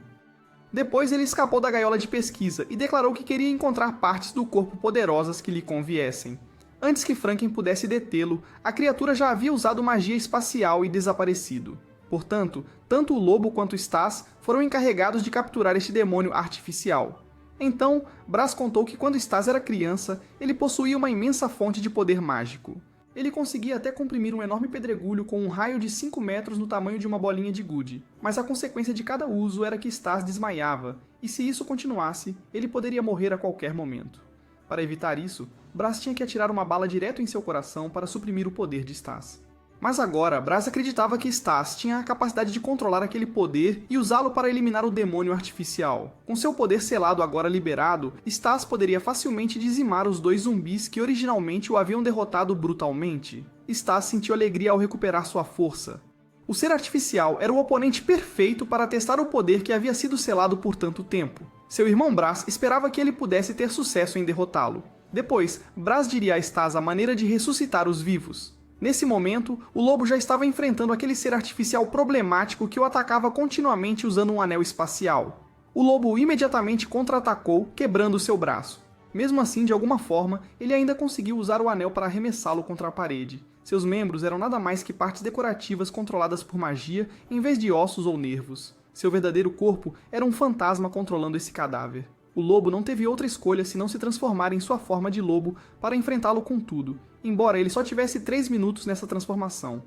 Depois ele escapou da gaiola de pesquisa e declarou que queria encontrar partes do corpo poderosas que lhe conviessem. Antes que Franken pudesse detê-lo, a criatura já havia usado magia espacial e desaparecido. Portanto, tanto o lobo quanto Stas foram encarregados de capturar este demônio artificial. Então, Braz contou que quando Stas era criança, ele possuía uma imensa fonte de poder mágico. Ele conseguia até comprimir um enorme pedregulho com um raio de 5 metros no tamanho de uma bolinha de gude, mas a consequência de cada uso era que Stas desmaiava, e se isso continuasse, ele poderia morrer a qualquer momento. Para evitar isso, Braz tinha que atirar uma bala direto em seu coração para suprimir o poder de Stas. Mas agora, Braz acreditava que Stas tinha a capacidade de controlar aquele poder e usá-lo para eliminar o demônio artificial. Com seu poder selado agora liberado, Stas poderia facilmente dizimar os 2 zumbis que originalmente o haviam derrotado brutalmente. Stas sentiu alegria ao recuperar sua força. O ser artificial era o oponente perfeito para testar o poder que havia sido selado por tanto tempo. Seu irmão Braz esperava que ele pudesse ter sucesso em derrotá-lo. Depois, Braz diria a Stas a maneira de ressuscitar os vivos. Nesse momento, o lobo já estava enfrentando aquele ser artificial problemático que o atacava continuamente usando um anel espacial. O lobo imediatamente contra-atacou, quebrando seu braço. Mesmo assim, de alguma forma, ele ainda conseguiu usar o anel para arremessá-lo contra a parede. Seus membros eram nada mais que partes decorativas controladas por magia em vez de ossos ou nervos. Seu verdadeiro corpo era um fantasma controlando esse cadáver. O lobo não teve outra escolha senão se transformar em sua forma de lobo para enfrentá-lo com tudo, embora ele só tivesse 3 minutos nessa transformação.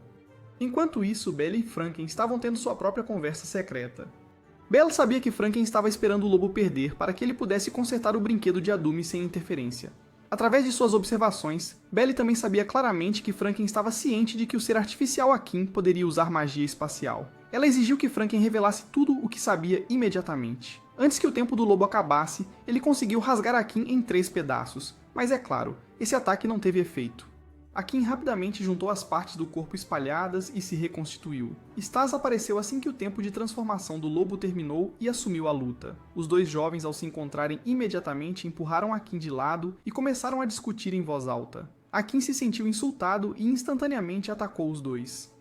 Enquanto isso, Belly e Franken estavam tendo sua própria conversa secreta. Bella sabia que Franken estava esperando o lobo perder para que ele pudesse consertar o brinquedo de Adume sem interferência. Através de suas observações, Belly também sabia claramente que Franken estava ciente de que o ser artificial Akin poderia usar magia espacial. Ela exigiu que Franken revelasse tudo o que sabia imediatamente. Antes que o tempo do lobo acabasse, ele conseguiu rasgar Akin em 3 pedaços, mas é claro, esse ataque não teve efeito. Akin rapidamente juntou as partes do corpo espalhadas e se reconstituiu. Stas apareceu assim que o tempo de transformação do lobo terminou e assumiu a luta. Os 2 jovens, ao se encontrarem imediatamente, empurraram Akin de lado e começaram a discutir em voz alta. Akin se sentiu insultado e instantaneamente atacou os 2.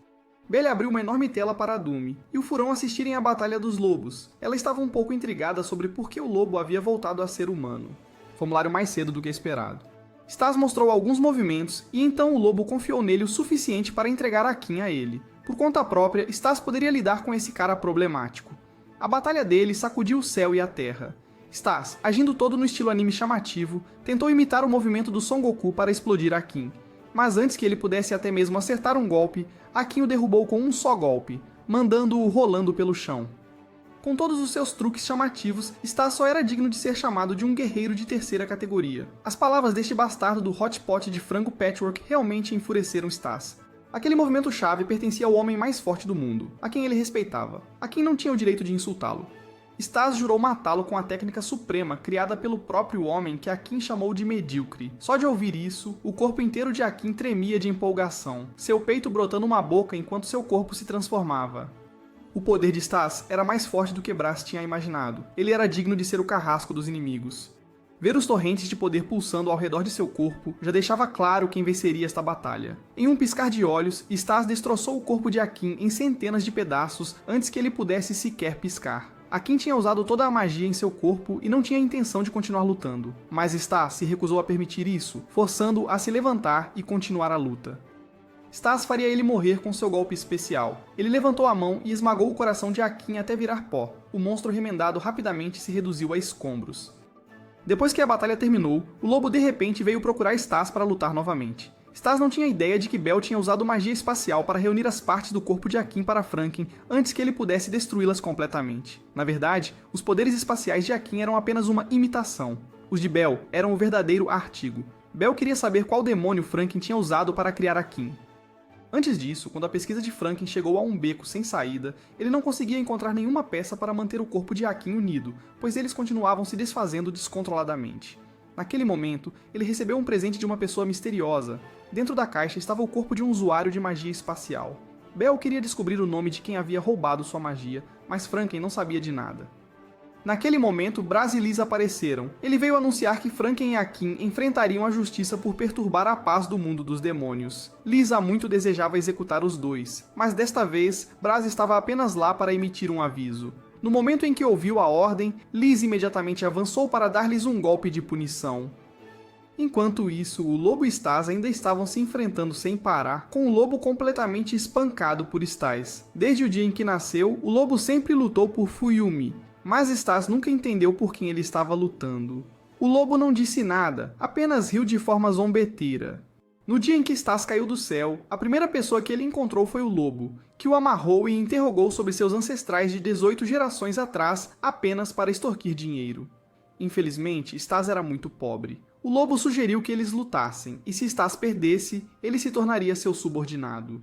Belly abriu uma enorme tela para Adume e o Furão assistirem à Batalha dos Lobos. Ela estava um pouco intrigada sobre por que o lobo havia voltado a ser humano. Formulário mais cedo do que esperado. Stas mostrou alguns movimentos e então o lobo confiou nele o suficiente para entregar Akin a ele. Por conta própria, Stas poderia lidar com esse cara problemático. A batalha deles sacudiu o céu e a terra. Stas, agindo todo no estilo anime chamativo, tentou imitar o movimento do Son Goku para explodir Akin. Mas antes que ele pudesse até mesmo acertar um golpe, Akin o derrubou com um só golpe, mandando-o rolando pelo chão. Com todos os seus truques chamativos, Stas só era digno de ser chamado de um guerreiro de terceira categoria. As palavras deste bastardo do hot pot de frango patchwork realmente enfureceram Stas. Aquele movimento-chave pertencia ao homem mais forte do mundo, a quem ele respeitava, a quem não tinha o direito de insultá-lo. Stas jurou matá-lo com a técnica suprema criada pelo próprio homem que Akin chamou de medíocre. Só de ouvir isso, o corpo inteiro de Akin tremia de empolgação, seu peito brotando uma boca enquanto seu corpo se transformava. O poder de Stas era mais forte do que Braz tinha imaginado. Ele era digno de ser o carrasco dos inimigos. Ver os torrentes de poder pulsando ao redor de seu corpo já deixava claro quem venceria esta batalha. Em um piscar de olhos, Stas destroçou o corpo de Akin em centenas de pedaços antes que ele pudesse sequer piscar. Akin tinha usado toda a magia em seu corpo e não tinha intenção de continuar lutando, mas Stas se recusou a permitir isso, forçando-o a se levantar e continuar a luta. Stas faria ele morrer com seu golpe especial. Ele levantou a mão e esmagou o coração de Akin até virar pó. O monstro remendado rapidamente se reduziu a escombros. Depois que a batalha terminou, o lobo de repente veio procurar Stas para lutar novamente. Stas não tinha ideia de que Bell tinha usado magia espacial para reunir as partes do corpo de Akin para Franken antes que ele pudesse destruí-las completamente. Na verdade, os poderes espaciais de Akin eram apenas uma imitação. Os de Bell eram o verdadeiro artigo. Bell queria saber qual demônio Franken tinha usado para criar Akin. Antes disso, quando a pesquisa de Franken chegou a um beco sem saída, ele não conseguia encontrar nenhuma peça para manter o corpo de Akin unido, pois eles continuavam se desfazendo descontroladamente. Naquele momento, ele recebeu um presente de uma pessoa misteriosa. Dentro da caixa estava o corpo de um usuário de magia espacial. Bell queria descobrir o nome de quem havia roubado sua magia, mas Franken não sabia de nada. Naquele momento, Braz e Liz apareceram. Ele veio anunciar que Franken e Akin enfrentariam a justiça por perturbar a paz do mundo dos demônios. Liz há muito desejava executar os dois, mas desta vez, Braz estava apenas lá para emitir um aviso. No momento em que ouviu a ordem, Liz imediatamente avançou para dar-lhes um golpe de punição. Enquanto isso, o lobo e Stas ainda estavam se enfrentando sem parar, com o lobo completamente espancado por Stas. Desde o dia em que nasceu, o lobo sempre lutou por Fuyumi, mas Stas nunca entendeu por quem ele estava lutando. O lobo não disse nada, apenas riu de forma zombeteira. No dia em que Stas caiu do céu, a primeira pessoa que ele encontrou foi o lobo, que o amarrou e interrogou sobre seus ancestrais de 18 gerações atrás apenas para extorquir dinheiro. Infelizmente, Stas era muito pobre. O lobo sugeriu que eles lutassem, e se Stas perdesse, ele se tornaria seu subordinado.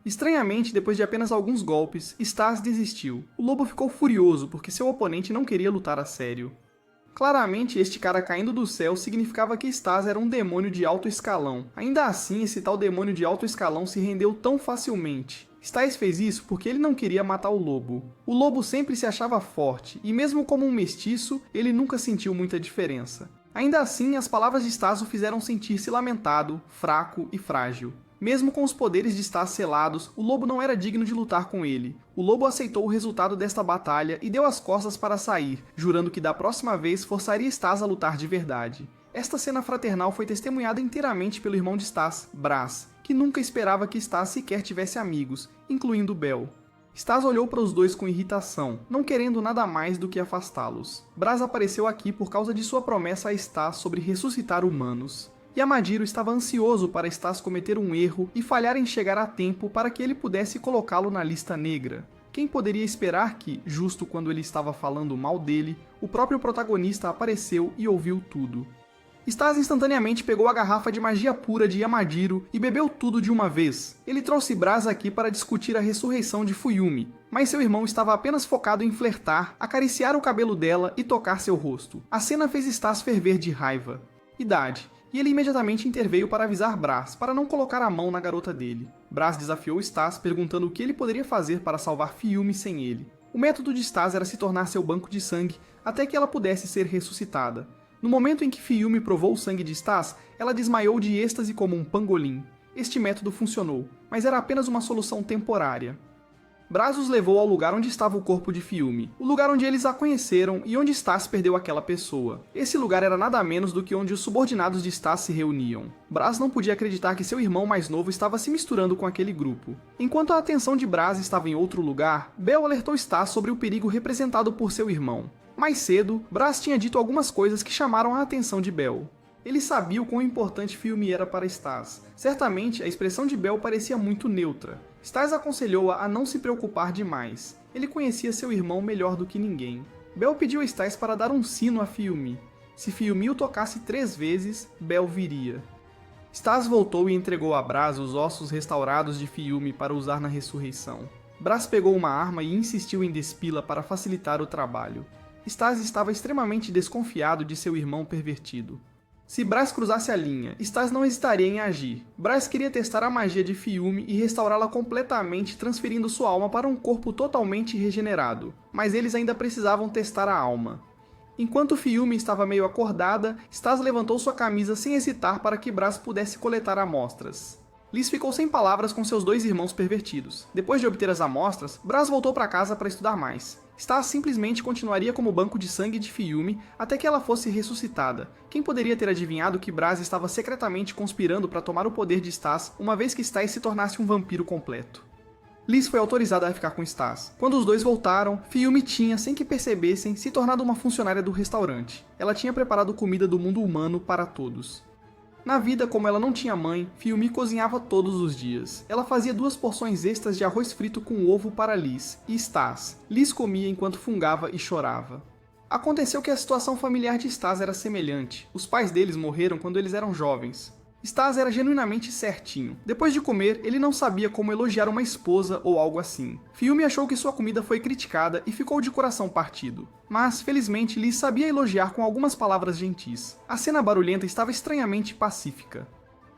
Estranhamente, depois de apenas alguns golpes, Stas desistiu. O lobo ficou furioso porque seu oponente não queria lutar a sério. Claramente, este cara caindo do céu significava que Stas era um demônio de alto escalão. Ainda assim, esse tal demônio de alto escalão se rendeu tão facilmente. Stas fez isso porque ele não queria matar o lobo. O lobo sempre se achava forte, e mesmo como um mestiço, ele nunca sentiu muita diferença. Ainda assim, as palavras de Stas o fizeram sentir-se lamentado, fraco e frágil. Mesmo com os poderes de Stas selados, o lobo não era digno de lutar com ele. O lobo aceitou o resultado desta batalha e deu as costas para sair, jurando que da próxima vez forçaria Stas a lutar de verdade. Esta cena fraternal foi testemunhada inteiramente pelo irmão de Stas, Braz, que nunca esperava que Stas sequer tivesse amigos, incluindo Bell. Stas olhou para os dois com irritação, não querendo nada mais do que afastá-los. Braz apareceu aqui por causa de sua promessa a Stas sobre ressuscitar humanos. Yamadiro estava ansioso para Stas cometer um erro e falhar em chegar a tempo para que ele pudesse colocá-lo na lista negra. Quem poderia esperar que, justo quando ele estava falando mal dele, o próprio protagonista apareceu e ouviu tudo. Stas instantaneamente pegou a garrafa de magia pura de Yamadiro e bebeu tudo de uma vez. Ele trouxe Braz aqui para discutir a ressurreição de Fuyumi, mas seu irmão estava apenas focado em flertar, acariciar o cabelo dela e tocar seu rosto. A cena fez Stas ferver de raiva. Idade. E ele imediatamente interveio para avisar Braz, para não colocar a mão na garota dele. Braz desafiou Stas, perguntando o que ele poderia fazer para salvar Fuyumi sem ele. O método de Stas era se tornar seu banco de sangue até que ela pudesse ser ressuscitada. No momento em que Fuyumi provou o sangue de Stas, ela desmaiou de êxtase como um pangolim. Este método funcionou, mas era apenas uma solução temporária. Braz os levou ao lugar onde estava o corpo de Fiume, o lugar onde eles a conheceram e onde Stas perdeu aquela pessoa. Esse lugar era nada menos do que onde os subordinados de Stas se reuniam. Braz não podia acreditar que seu irmão mais novo estava se misturando com aquele grupo. Enquanto a atenção de Braz estava em outro lugar, Bel alertou Stas sobre o perigo representado por seu irmão. Mais cedo, Braz tinha dito algumas coisas que chamaram a atenção de Bel. Ele sabia o quão importante Fiume era para Stas. Certamente, a expressão de Bel parecia muito neutra. Stas aconselhou-a a não se preocupar demais. Ele conhecia seu irmão melhor do que ninguém. Bel pediu a Stas para dar um sino a Fiume. Se Fiume o tocasse 3 vezes, Bel viria. Stas voltou e entregou a Braz os ossos restaurados de Fiume para usar na ressurreição. Braz pegou uma arma e insistiu em despi-la para facilitar o trabalho. Stas estava extremamente desconfiado de seu irmão pervertido. Se Braz cruzasse a linha, Stas não hesitaria em agir. Braz queria testar a magia de Fiume e restaurá-la completamente, transferindo sua alma para um corpo totalmente regenerado. Mas eles ainda precisavam testar a alma. Enquanto Fiume estava meio acordada, Stas levantou sua camisa sem hesitar para que Braz pudesse coletar amostras. Liz ficou sem palavras com seus 2 irmãos pervertidos. Depois de obter as amostras, Braz voltou para casa para estudar mais. Stas simplesmente continuaria como banco de sangue de Fiume até que ela fosse ressuscitada. Quem poderia ter adivinhado que Braz estava secretamente conspirando para tomar o poder de Stas uma vez que Stas se tornasse um vampiro completo? Liz foi autorizada a ficar com Stas. Quando os dois voltaram, Fiume tinha, sem que percebessem, se tornado uma funcionária do restaurante. Ela tinha preparado comida do mundo humano para todos. Na vida, como ela não tinha mãe, Fiume cozinhava todos os dias. Ela fazia 2 porções extras de arroz frito com ovo para Liz e Stas. Liz comia enquanto fungava e chorava. Aconteceu que a situação familiar de Stas era semelhante. Os pais deles morreram quando eles eram jovens. Stas era genuinamente certinho. Depois de comer, ele não sabia como elogiar uma esposa ou algo assim. Fiume achou que sua comida foi criticada e ficou de coração partido. Mas, felizmente, Liz sabia elogiar com algumas palavras gentis. A cena barulhenta estava estranhamente pacífica.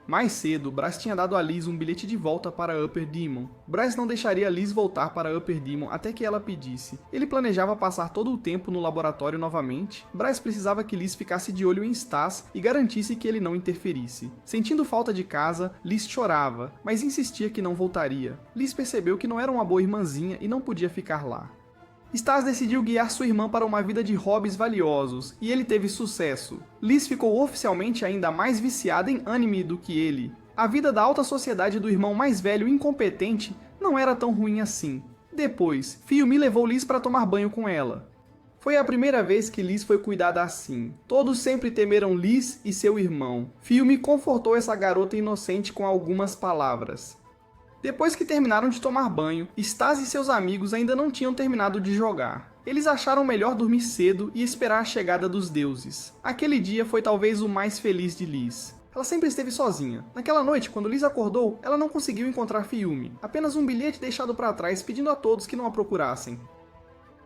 Mais cedo, Braz tinha dado a Liz um bilhete de volta para Upper Demon. Braz não deixaria Liz voltar para Upper Demon até que ela pedisse. Ele planejava passar todo o tempo no laboratório novamente. Braz precisava que Liz ficasse de olho em Stas e garantisse que ele não interferisse. Sentindo falta de casa, Liz chorava, mas insistia que não voltaria. Liz percebeu que não era uma boa irmãzinha e não podia ficar lá. Stas decidiu guiar sua irmã para uma vida de hobbies valiosos, e ele teve sucesso. Liz ficou oficialmente ainda mais viciada em anime do que ele. A vida da alta sociedade do irmão mais velho e incompetente não era tão ruim assim. Depois, Fiume levou Liz para tomar banho com ela. Foi a primeira vez que Liz foi cuidada assim. Todos sempre temeram Liz e seu irmão. Fiume confortou essa garota inocente com algumas palavras. Depois que terminaram de tomar banho, Stas e seus amigos ainda não tinham terminado de jogar. Eles acharam melhor dormir cedo e esperar a chegada dos deuses. Aquele dia foi talvez o mais feliz de Liz. Ela sempre esteve sozinha. Naquela noite, quando Liz acordou, ela não conseguiu encontrar Fiume. Apenas um bilhete deixado para trás pedindo a todos que não a procurassem.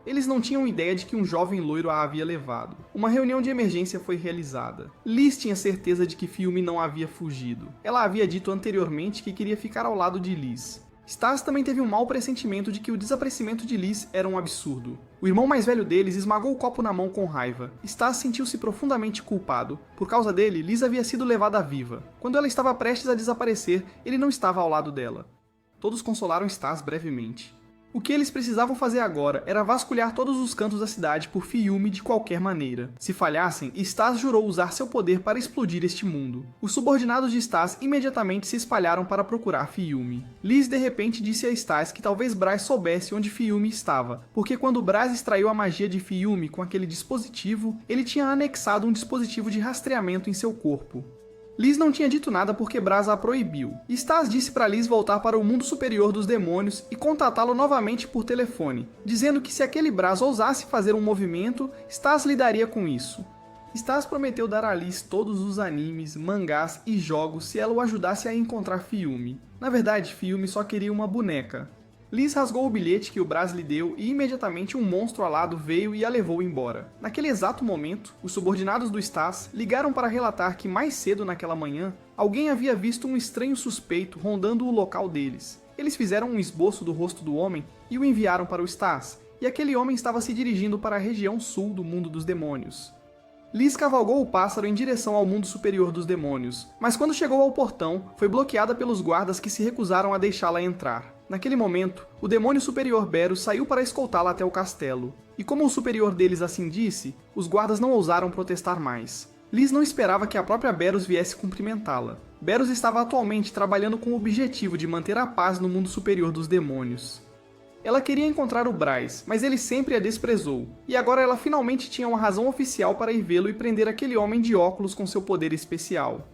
Eles não tinham ideia de que um jovem loiro a havia levado. Uma reunião de emergência foi realizada. Liz tinha certeza de que Fiume não havia fugido. Ela havia dito anteriormente que queria ficar ao lado de Liz. Stas também teve um mau pressentimento de que o desaparecimento de Liz era um absurdo. O irmão mais velho deles esmagou o copo na mão com raiva. Stas sentiu-se profundamente culpado. Por causa dele, Liz havia sido levada viva. Quando ela estava prestes a desaparecer, ele não estava ao lado dela. Todos consolaram Stas brevemente. O que eles precisavam fazer agora era vasculhar todos os cantos da cidade por Fiume de qualquer maneira. Se falhassem, Stas jurou usar seu poder para explodir este mundo. Os subordinados de Stas imediatamente se espalharam para procurar Fiume. Liz de repente disse a Stas que talvez Braz soubesse onde Fiume estava, porque quando Braz extraiu a magia de Fiume com aquele dispositivo, ele tinha anexado um dispositivo de rastreamento em seu corpo. Liz não tinha dito nada porque Braz a proibiu. Stas disse para Liz voltar para o mundo superior dos demônios e contatá-lo novamente por telefone, dizendo que se aquele Braz ousasse fazer um movimento, Stas lidaria com isso. Stas prometeu dar a Liz todos os animes, mangás e jogos se ela o ajudasse a encontrar Fiume. Na verdade, Fiume só queria uma boneca. Liz rasgou o bilhete que o Braz lhe deu e imediatamente um monstro alado veio e a levou embora. Naquele exato momento, os subordinados do Stas ligaram para relatar que mais cedo naquela manhã, alguém havia visto um estranho suspeito rondando o local deles. Eles fizeram um esboço do rosto do homem e o enviaram para o Stas, e aquele homem estava se dirigindo para a região sul do mundo dos demônios. Liz cavalgou o pássaro em direção ao mundo superior dos demônios, mas quando chegou ao portão, foi bloqueada pelos guardas que se recusaram a deixá-la entrar. Naquele momento, o demônio superior Berus saiu para escoltá-la até o castelo, e como o superior deles assim disse, os guardas não ousaram protestar mais. Liz não esperava que a própria Berus viesse cumprimentá-la. Berus estava atualmente trabalhando com o objetivo de manter a paz no mundo superior dos demônios. Ela queria encontrar o Bryce, mas ele sempre a desprezou, e agora ela finalmente tinha uma razão oficial para ir vê-lo e prender aquele homem de óculos com seu poder especial.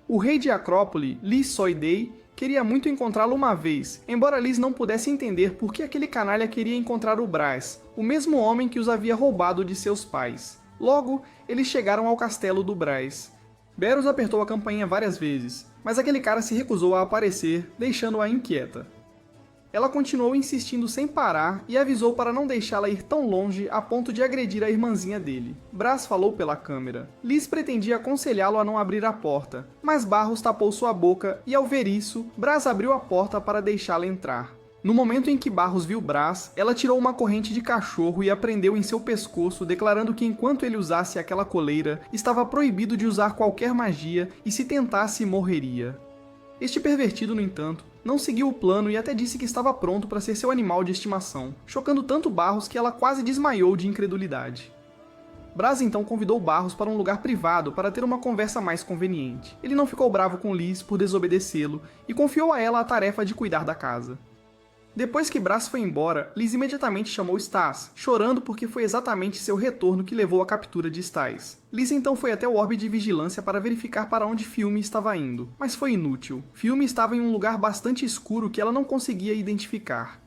O rei de Acrópole, Lis Soidei, queria muito encontrá-lo uma vez, embora Liz não pudesse entender por que aquele canalha queria encontrar o Bryce, o mesmo homem que os havia roubado de seus pais. Logo, eles chegaram ao castelo do Bryce. Berus apertou a campainha várias vezes, mas aquele cara se recusou a aparecer, deixando-a inquieta. Ela continuou insistindo sem parar e avisou para não deixá-la ir tão longe a ponto de agredir a irmãzinha dele. Braz falou pela câmera. Liz pretendia aconselhá-lo a não abrir a porta, mas Barros tapou sua boca e, ao ver isso, Braz abriu a porta para deixá-la entrar. No momento em que Barros viu Braz, ela tirou uma corrente de cachorro e a prendeu em seu pescoço, declarando que enquanto ele usasse aquela coleira, estava proibido de usar qualquer magia e se tentasse morreria. Este pervertido, no entanto, não seguiu o plano e até disse que estava pronto para ser seu animal de estimação, chocando tanto Barros que ela quase desmaiou de incredulidade. Braz então convidou Barros para um lugar privado para ter uma conversa mais conveniente. Ele não ficou bravo com Liz por desobedecê-lo e confiou a ela a tarefa de cuidar da casa. Depois que Braz foi embora, Liz imediatamente chamou Stas, chorando porque foi exatamente seu retorno que levou à captura de Stas. Liz então foi até o orbe de vigilância para verificar para onde Fiume estava indo, mas foi inútil. Fiume estava em um lugar bastante escuro que ela não conseguia identificar.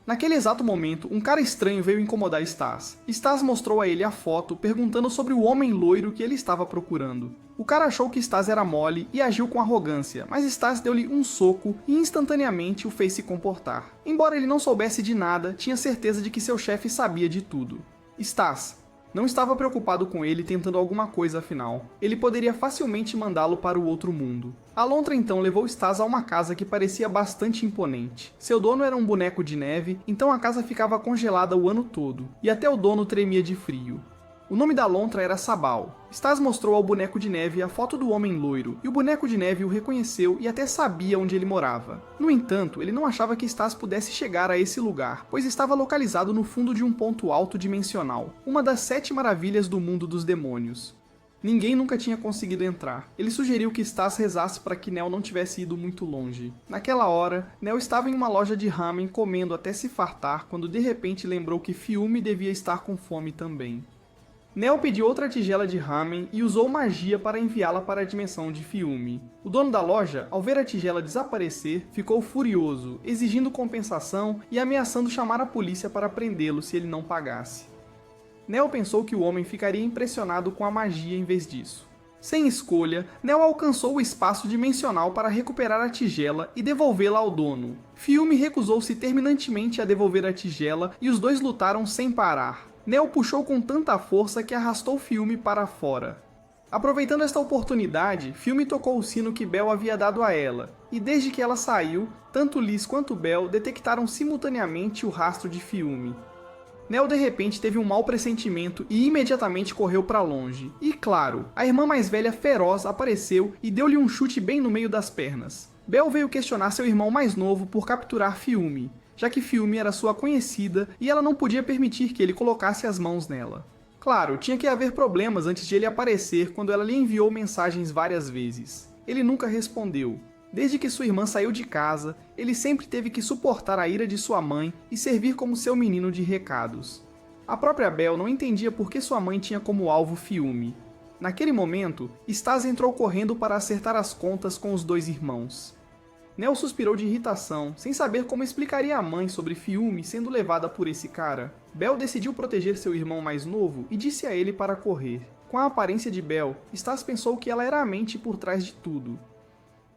Naquele exato momento, um cara estranho veio incomodar Stas. Stas mostrou a ele a foto, perguntando sobre o homem loiro que ele estava procurando. O cara achou que Stas era mole e agiu com arrogância, mas Stas deu-lhe um soco e instantaneamente o fez se comportar. Embora ele não soubesse de nada, tinha certeza de que seu chefe sabia de tudo. Stas não estava preocupado com ele tentando alguma coisa afinal. Ele poderia facilmente mandá-lo para o outro mundo. Alondra então levou Stas a uma casa que parecia bastante imponente. Seu dono era um boneco de neve, então a casa ficava congelada o ano todo, e até o dono tremia de frio. O nome da lontra era Sabal. Stas mostrou ao boneco de neve a foto do homem loiro, e o boneco de neve o reconheceu e até sabia onde ele morava. No entanto, ele não achava que Stas pudesse chegar a esse lugar, pois estava localizado no fundo de um ponto alto dimensional, uma das 7 maravilhas do mundo dos demônios. Ninguém nunca tinha conseguido entrar. Ele sugeriu que Stas rezasse para que Nel não tivesse ido muito longe. Naquela hora, Nel estava em uma loja de ramen comendo até se fartar, quando de repente lembrou que Fiume devia estar com fome também. Nel pediu outra tigela de ramen e usou magia para enviá-la para a dimensão de Fiume. O dono da loja, ao ver a tigela desaparecer, ficou furioso, exigindo compensação e ameaçando chamar a polícia para prendê-lo se ele não pagasse. Nel pensou que o homem ficaria impressionado com a magia em vez disso. Sem escolha, Nel alcançou o espaço dimensional para recuperar a tigela e devolvê-la ao dono. Fiume recusou-se terminantemente a devolver a tigela e os dois lutaram sem parar. Nel puxou com tanta força que arrastou Fiume para fora. Aproveitando esta oportunidade, Fiume tocou o sino que Bel havia dado a ela, e desde que ela saiu, tanto Liz quanto Bel detectaram simultaneamente o rastro de Fiume. Nel de repente teve um mau pressentimento e imediatamente correu para longe. E claro, a irmã mais velha feroz apareceu e deu-lhe um chute bem no meio das pernas. Bel veio questionar seu irmão mais novo por capturar Fiume, já que Fiume era sua conhecida e ela não podia permitir que ele colocasse as mãos nela. Claro, tinha que haver problemas antes de ele aparecer quando ela lhe enviou mensagens várias vezes. Ele nunca respondeu. Desde que sua irmã saiu de casa, ele sempre teve que suportar a ira de sua mãe e servir como seu menino de recados. A própria Bel não entendia por que sua mãe tinha como alvo Fiume. Naquele momento, Stas entrou correndo para acertar as contas com os dois irmãos. Nel suspirou de irritação, sem saber como explicaria à mãe sobre Fiume sendo levada por esse cara. Bel decidiu proteger seu irmão mais novo e disse a ele para correr. Com a aparência de Bel, Stas pensou que ela era a mente por trás de tudo.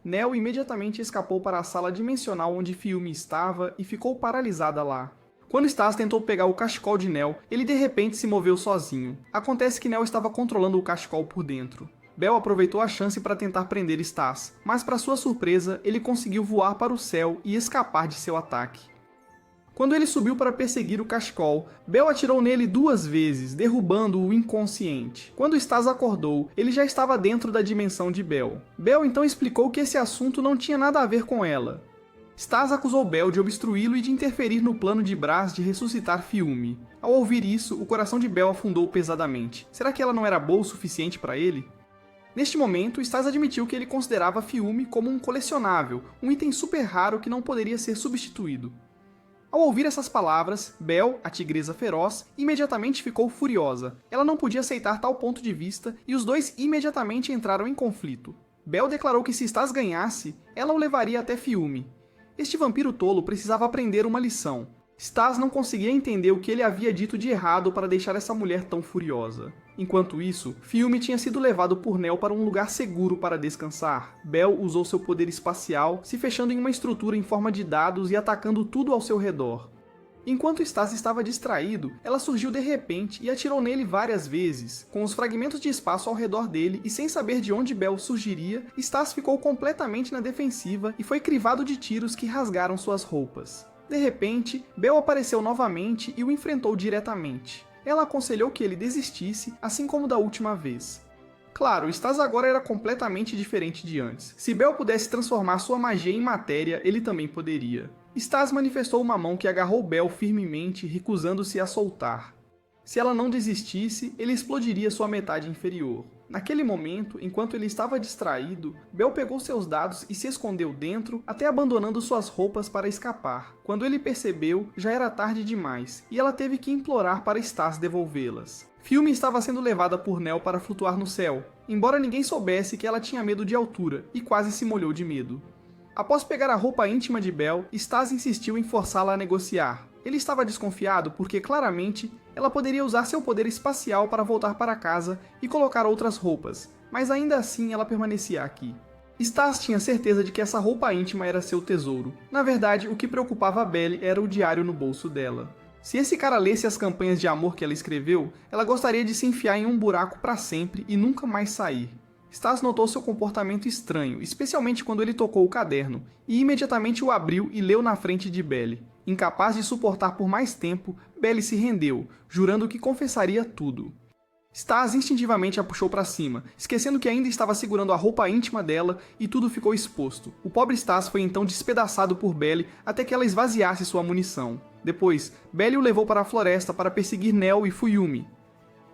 Nel imediatamente escapou para a sala dimensional onde Fiume estava e ficou paralisada lá. Quando Stas tentou pegar o cachecol de Nel, ele de repente se moveu sozinho. Acontece que Nel estava controlando o cachecol por dentro. Bel aproveitou a chance para tentar prender Stas, mas para sua surpresa, ele conseguiu voar para o céu e escapar de seu ataque. Quando ele subiu para perseguir o cachecol, Bel atirou nele 2 vezes, derrubando-o inconsciente. Quando Stas acordou, ele já estava dentro da dimensão de Bel. Bel então explicou que esse assunto não tinha nada a ver com ela. Stas acusou Bel de obstruí-lo e de interferir no plano de Braz de ressuscitar Fiume. Ao ouvir isso, o coração de Bel afundou pesadamente. Será que ela não era boa o suficiente para ele? Neste momento, Stas admitiu que ele considerava Fiume como um colecionável, um item super raro que não poderia ser substituído. Ao ouvir essas palavras, Bel, a tigresa feroz, imediatamente ficou furiosa. Ela não podia aceitar tal ponto de vista e os dois imediatamente entraram em conflito. Bel declarou que se Stas ganhasse, ela o levaria até Fiume. Este vampiro tolo precisava aprender uma lição. Stas não conseguia entender o que ele havia dito de errado para deixar essa mulher tão furiosa. Enquanto isso, Fiume tinha sido levado por Nel para um lugar seguro para descansar. Bel usou seu poder espacial, se fechando em uma estrutura em forma de dados e atacando tudo ao seu redor. Enquanto Stas estava distraído, ela surgiu de repente e atirou nele várias vezes. Com os fragmentos de espaço ao redor dele e sem saber de onde Bel surgiria, Stas ficou completamente na defensiva e foi crivado de tiros que rasgaram suas roupas. De repente, Bel apareceu novamente e o enfrentou diretamente. Ela aconselhou que ele desistisse, assim como da última vez. Claro, Stas agora era completamente diferente de antes. Se Bel pudesse transformar sua magia em matéria, ele também poderia. Stas manifestou uma mão que agarrou Bel firmemente, recusando-se a soltar. Se ela não desistisse, ele explodiria sua metade inferior. Naquele momento, enquanto ele estava distraído, Bel pegou seus dados e se escondeu dentro, até abandonando suas roupas para escapar. Quando ele percebeu, já era tarde demais, e ela teve que implorar para Stas devolvê-las. Fiume estava sendo levada por Nel para flutuar no céu, embora ninguém soubesse que ela tinha medo de altura, e quase se molhou de medo. Após pegar a roupa íntima de Bel, Stas insistiu em forçá-la a negociar. Ele estava desconfiado porque, claramente, ela poderia usar seu poder espacial para voltar para casa e colocar outras roupas, mas ainda assim ela permanecia aqui. Stas tinha certeza de que essa roupa íntima era seu tesouro. Na verdade, o que preocupava Belle era o diário no bolso dela. Se esse cara lesse as campanhas de amor que ela escreveu, ela gostaria de se enfiar em um buraco para sempre e nunca mais sair. Stas notou seu comportamento estranho, especialmente quando ele tocou o caderno, e imediatamente o abriu e leu na frente de Belle. Incapaz de suportar por mais tempo, Belle se rendeu, jurando que confessaria tudo. Stas instintivamente a puxou para cima, esquecendo que ainda estava segurando a roupa íntima dela e tudo ficou exposto. O pobre Stas foi então despedaçado por Belle até que ela esvaziasse sua munição. Depois, Belle o levou para a floresta para perseguir Nel e Fuyumi.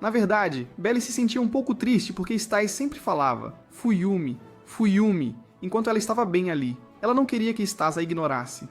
Na verdade, Belle se sentia um pouco triste porque Stas sempre falava Fuyumi, Fuyumi, enquanto ela estava bem ali. Ela não queria que Stas a ignorasse.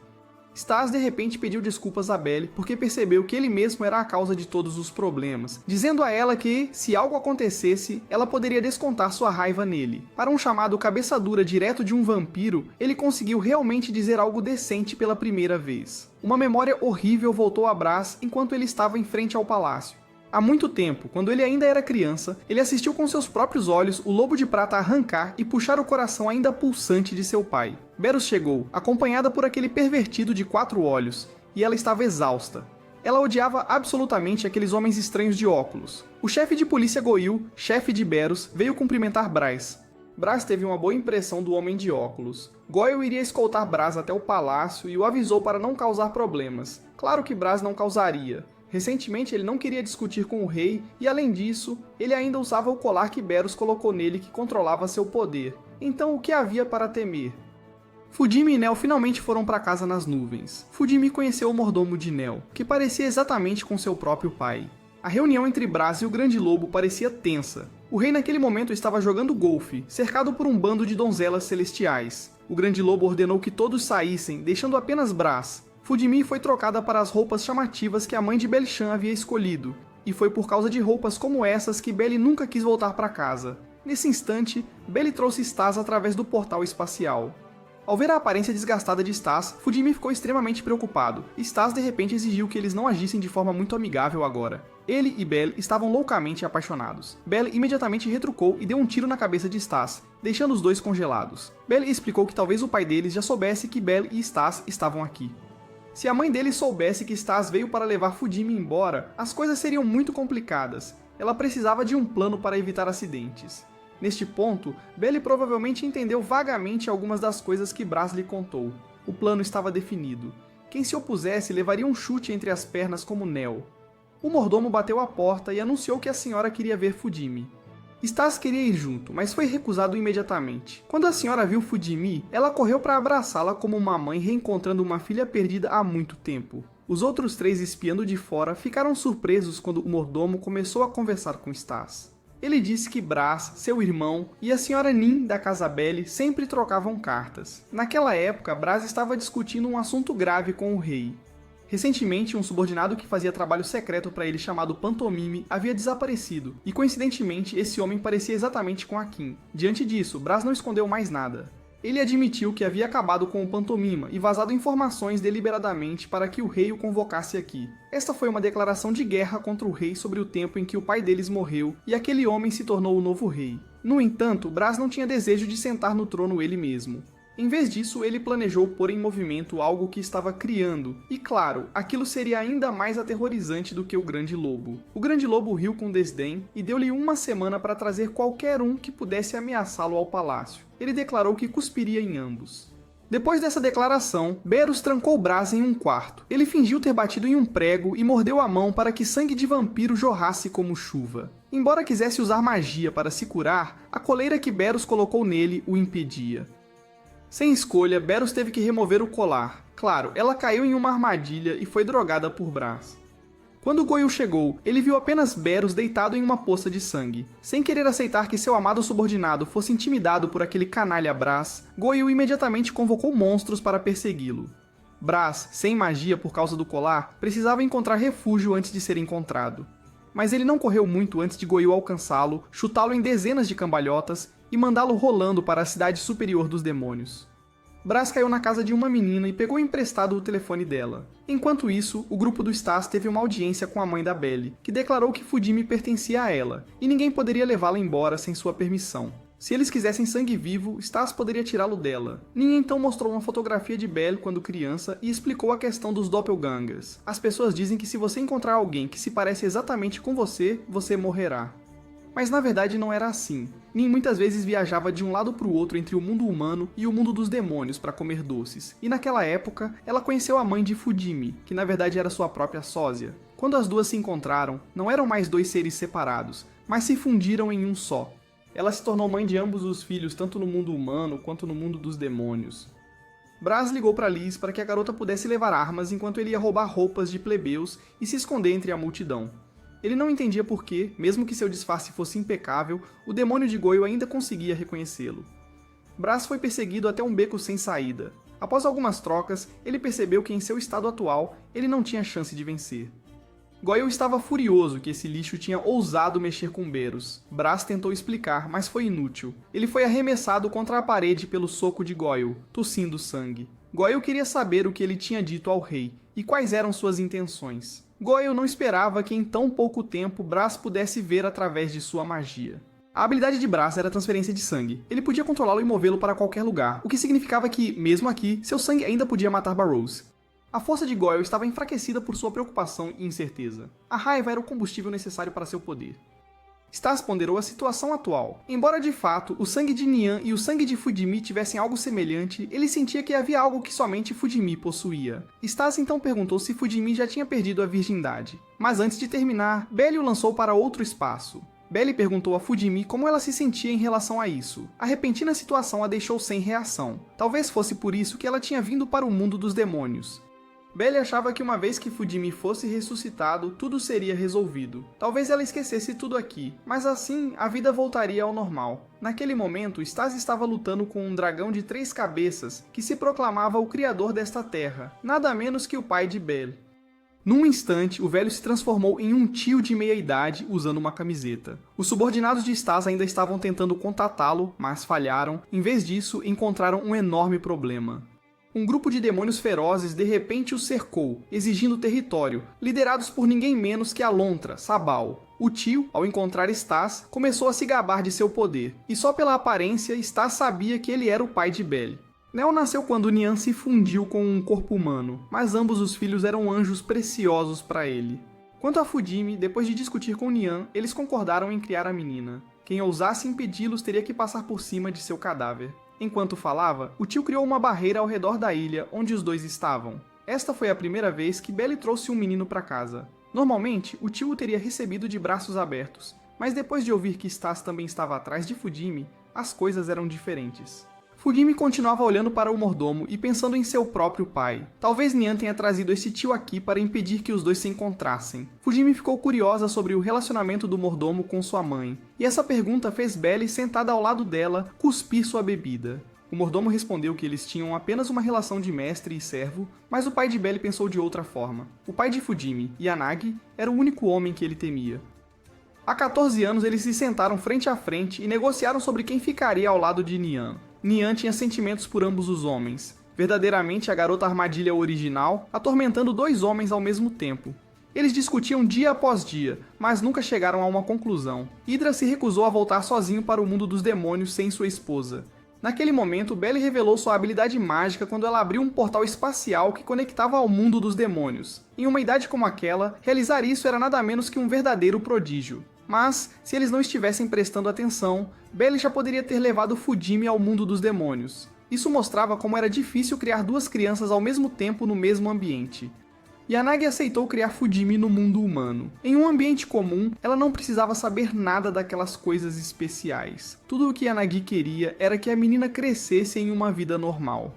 Stas de repente pediu desculpas a Belle porque percebeu que ele mesmo era a causa de todos os problemas, dizendo a ela que, se algo acontecesse, ela poderia descontar sua raiva nele. Para um chamado cabeça dura direto de um vampiro, ele conseguiu realmente dizer algo decente pela primeira vez. Uma memória horrível voltou a Braz enquanto ele estava em frente ao palácio. Há muito tempo, quando ele ainda era criança, ele assistiu com seus próprios olhos o Lobo de Prata arrancar e puxar o coração ainda pulsante de seu pai. Berus chegou, acompanhada por aquele pervertido de 4 olhos, e ela estava exausta. Ela odiava absolutamente aqueles homens estranhos de óculos. O chefe de polícia Goil, chefe de Berus, veio cumprimentar Braz. Braz teve uma boa impressão do homem de óculos. Goil iria escoltar Braz até o palácio e o avisou para não causar problemas. Claro que Braz não causaria. Recentemente ele não queria discutir com o rei e, além disso, ele ainda usava o colar que Berus colocou nele que controlava seu poder. Então o que havia para temer? Fudimi e Nel finalmente foram para casa nas nuvens. Fudimi conheceu o mordomo de Nel, que parecia exatamente com seu próprio pai. A reunião entre Braz e o Grande Lobo parecia tensa. O rei naquele momento estava jogando golfe, cercado por um bando de donzelas celestiais. O Grande Lobo ordenou que todos saíssem, deixando apenas Braz. Fudimi foi trocada para as roupas chamativas que a mãe de Belichan havia escolhido, e foi por causa de roupas como essas que Belle nunca quis voltar para casa. Nesse instante, Belle trouxe Stas através do portal espacial. Ao ver a aparência desgastada de Stas, Fudimi ficou extremamente preocupado. Stas de repente exigiu que eles não agissem de forma muito amigável agora. Ele e Belle estavam loucamente apaixonados. Belle imediatamente retrucou e deu um tiro na cabeça de Stas, deixando os dois congelados. Belle explicou que talvez o pai deles já soubesse que Belle e Stas estavam aqui. Se a mãe dele soubesse que Stas veio para levar Fudimi embora, as coisas seriam muito complicadas. Ela precisava de um plano para evitar acidentes. Neste ponto, Belle provavelmente entendeu vagamente algumas das coisas que Braz lhe contou. O plano estava definido. Quem se opusesse levaria um chute entre as pernas como Nel. O mordomo bateu à porta e anunciou que a senhora queria ver Fudimi. Stas queria ir junto, mas foi recusado imediatamente. Quando a senhora viu Fujimi, ela correu para abraçá-la como uma mãe reencontrando uma filha perdida há muito tempo. Os outros 3 espiando de fora ficaram surpresos quando o mordomo começou a conversar com Stas. Ele disse que Braz, seu irmão, e a senhora Nin da Casa Belli sempre trocavam cartas. Naquela época, Braz estava discutindo um assunto grave com o rei. Recentemente, um subordinado que fazia trabalho secreto para ele chamado Pantomime havia desaparecido, e coincidentemente esse homem parecia exatamente com Akin. Diante disso, Braz não escondeu mais nada. Ele admitiu que havia acabado com o Pantomima e vazado informações deliberadamente para que o rei o convocasse aqui. Esta foi uma declaração de guerra contra o rei sobre o tempo em que o pai deles morreu e aquele homem se tornou o novo rei. No entanto, Braz não tinha desejo de sentar no trono ele mesmo. Em vez disso, ele planejou pôr em movimento algo que estava criando, e claro, aquilo seria ainda mais aterrorizante do que o Grande Lobo. O Grande Lobo riu com desdém e deu-lhe uma semana para trazer qualquer um que pudesse ameaçá-lo ao palácio. Ele declarou que cuspiria em ambos. Depois dessa declaração, Berus trancou Braz em um quarto. Ele fingiu ter batido em um prego e mordeu a mão para que sangue de vampiro jorrasse como chuva. Embora quisesse usar magia para se curar, a coleira que Berus colocou nele o impedia. Sem escolha, Berus teve que remover o colar. Claro, ela caiu em uma armadilha e foi drogada por Braz. Quando Goyle chegou, ele viu apenas Berus deitado em uma poça de sangue. Sem querer aceitar que seu amado subordinado fosse intimidado por aquele canalha Braz, Goyle imediatamente convocou monstros para persegui-lo. Braz, sem magia por causa do colar, precisava encontrar refúgio antes de ser encontrado. Mas ele não correu muito antes de Goyle alcançá-lo, chutá-lo em dezenas de cambalhotas e mandá-lo rolando para a cidade superior dos demônios. Braz caiu na casa de uma menina e pegou emprestado o telefone dela. Enquanto isso, o grupo do Stas teve uma audiência com a mãe da Belly, que declarou que Fujimi pertencia a ela, e ninguém poderia levá-la embora sem sua permissão. Se eles quisessem sangue vivo, Stas poderia tirá-lo dela. Nin então mostrou uma fotografia de Belly quando criança e explicou a questão dos doppelgangers. As pessoas dizem que se você encontrar alguém que se parece exatamente com você, você morrerá. Mas na verdade não era assim. Nin muitas vezes viajava de um lado para o outro entre o mundo humano e o mundo dos demônios para comer doces. E naquela época, ela conheceu a mãe de Fujimi, que na verdade era sua própria sósia. Quando as duas se encontraram, não eram mais 2 seres separados, mas se fundiram em um só. Ela se tornou mãe de ambos os filhos, tanto no mundo humano quanto no mundo dos demônios. Braz ligou para Liz para que a garota pudesse levar armas enquanto ele ia roubar roupas de plebeus e se esconder entre a multidão. Ele não entendia por que, mesmo que seu disfarce fosse impecável, o demônio de Goyle ainda conseguia reconhecê-lo. Braz foi perseguido até um beco sem saída. Após algumas trocas, ele percebeu que em seu estado atual, ele não tinha chance de vencer. Goyle estava furioso que esse lixo tinha ousado mexer com Berus. Braz tentou explicar, mas foi inútil. Ele foi arremessado contra a parede pelo soco de Goyle, tossindo sangue. Goyle queria saber o que ele tinha dito ao rei, e quais eram suas intenções. Goyle não esperava que em tão pouco tempo Braz pudesse ver através de sua magia. A habilidade de Braz era a transferência de sangue. Ele podia controlá-lo e movê-lo para qualquer lugar, o que significava que, mesmo aqui, seu sangue ainda podia matar Barrows. A força de Goyle estava enfraquecida por sua preocupação e incerteza. A raiva era o combustível necessário para seu poder. Stas ponderou a situação atual. Embora de fato o sangue de Nian e o sangue de Fujimi tivessem algo semelhante, ele sentia que havia algo que somente Fujimi possuía. Stas então perguntou se Fujimi já tinha perdido a virgindade. Mas antes de terminar, Belly o lançou para outro espaço. Belly perguntou a Fujimi como ela se sentia em relação a isso. A repentina situação a deixou sem reação. Talvez fosse por isso que ela tinha vindo para o mundo dos demônios. Belly achava que uma vez que Fujimi fosse ressuscitado, tudo seria resolvido. Talvez ela esquecesse tudo aqui, mas assim a vida voltaria ao normal. Naquele momento, Stas estava lutando com um dragão de 3 cabeças que se proclamava o criador desta terra, nada menos que o pai de Belly. Num instante, o velho se transformou em um tio de meia-idade usando uma camiseta. Os subordinados de Stas ainda estavam tentando contatá-lo, mas falharam. Em vez disso, encontraram um enorme problema. Um grupo de demônios ferozes de repente o cercou, exigindo território, liderados por ninguém menos que Alontra, Sabal. O tio, ao encontrar Stas, começou a se gabar de seu poder, e só pela aparência Stas sabia que ele era o pai de Belly. Neo nasceu quando Nian se fundiu com um corpo humano, mas ambos os filhos eram anjos preciosos para ele. Quanto a Fujimi, depois de discutir com Nian, eles concordaram em criar a menina. Quem ousasse impedi-los teria que passar por cima de seu cadáver. Enquanto falava, o tio criou uma barreira ao redor da ilha onde os dois estavam. Esta foi a primeira vez que Belly trouxe um menino para casa. Normalmente, o tio o teria recebido de braços abertos, Mas depois de ouvir que Stas também estava atrás de Fujimi, as coisas eram diferentes. Fujimi continuava olhando para o mordomo e pensando em seu próprio pai. Talvez Nyan tenha trazido esse tio aqui para impedir que os dois se encontrassem. Fujimi ficou curiosa sobre o relacionamento do mordomo com sua mãe, e essa pergunta fez Belly, sentada ao lado dela, cuspir sua bebida. O mordomo respondeu que eles tinham apenas uma relação de mestre e servo, mas o pai de Belly pensou de outra forma. O pai de Fujimi, Yanagi, era o único homem que ele temia. Há 14 anos eles se sentaram frente a frente e negociaram sobre quem ficaria ao lado de Nyan. Nyan tinha sentimentos por ambos os homens, verdadeiramente a garota armadilha original, atormentando dois homens ao mesmo tempo. Eles discutiam dia após dia, mas nunca chegaram a uma conclusão. Hydra se recusou a voltar sozinho para o mundo dos demônios sem sua esposa. Naquele momento, Belly revelou sua habilidade mágica quando ela abriu um portal espacial que conectava ao mundo dos demônios. Em uma idade como aquela, realizar isso era nada menos que um verdadeiro prodígio. Mas, se eles não estivessem prestando atenção, Belly já poderia ter levado Fujimi ao mundo dos demônios. Isso mostrava como era difícil criar duas crianças ao mesmo tempo no mesmo ambiente. Yanagi aceitou criar Fujimi no mundo humano. Em um ambiente comum, ela não precisava saber nada daquelas coisas especiais. Tudo o que Yanagi queria era que a menina crescesse em uma vida normal.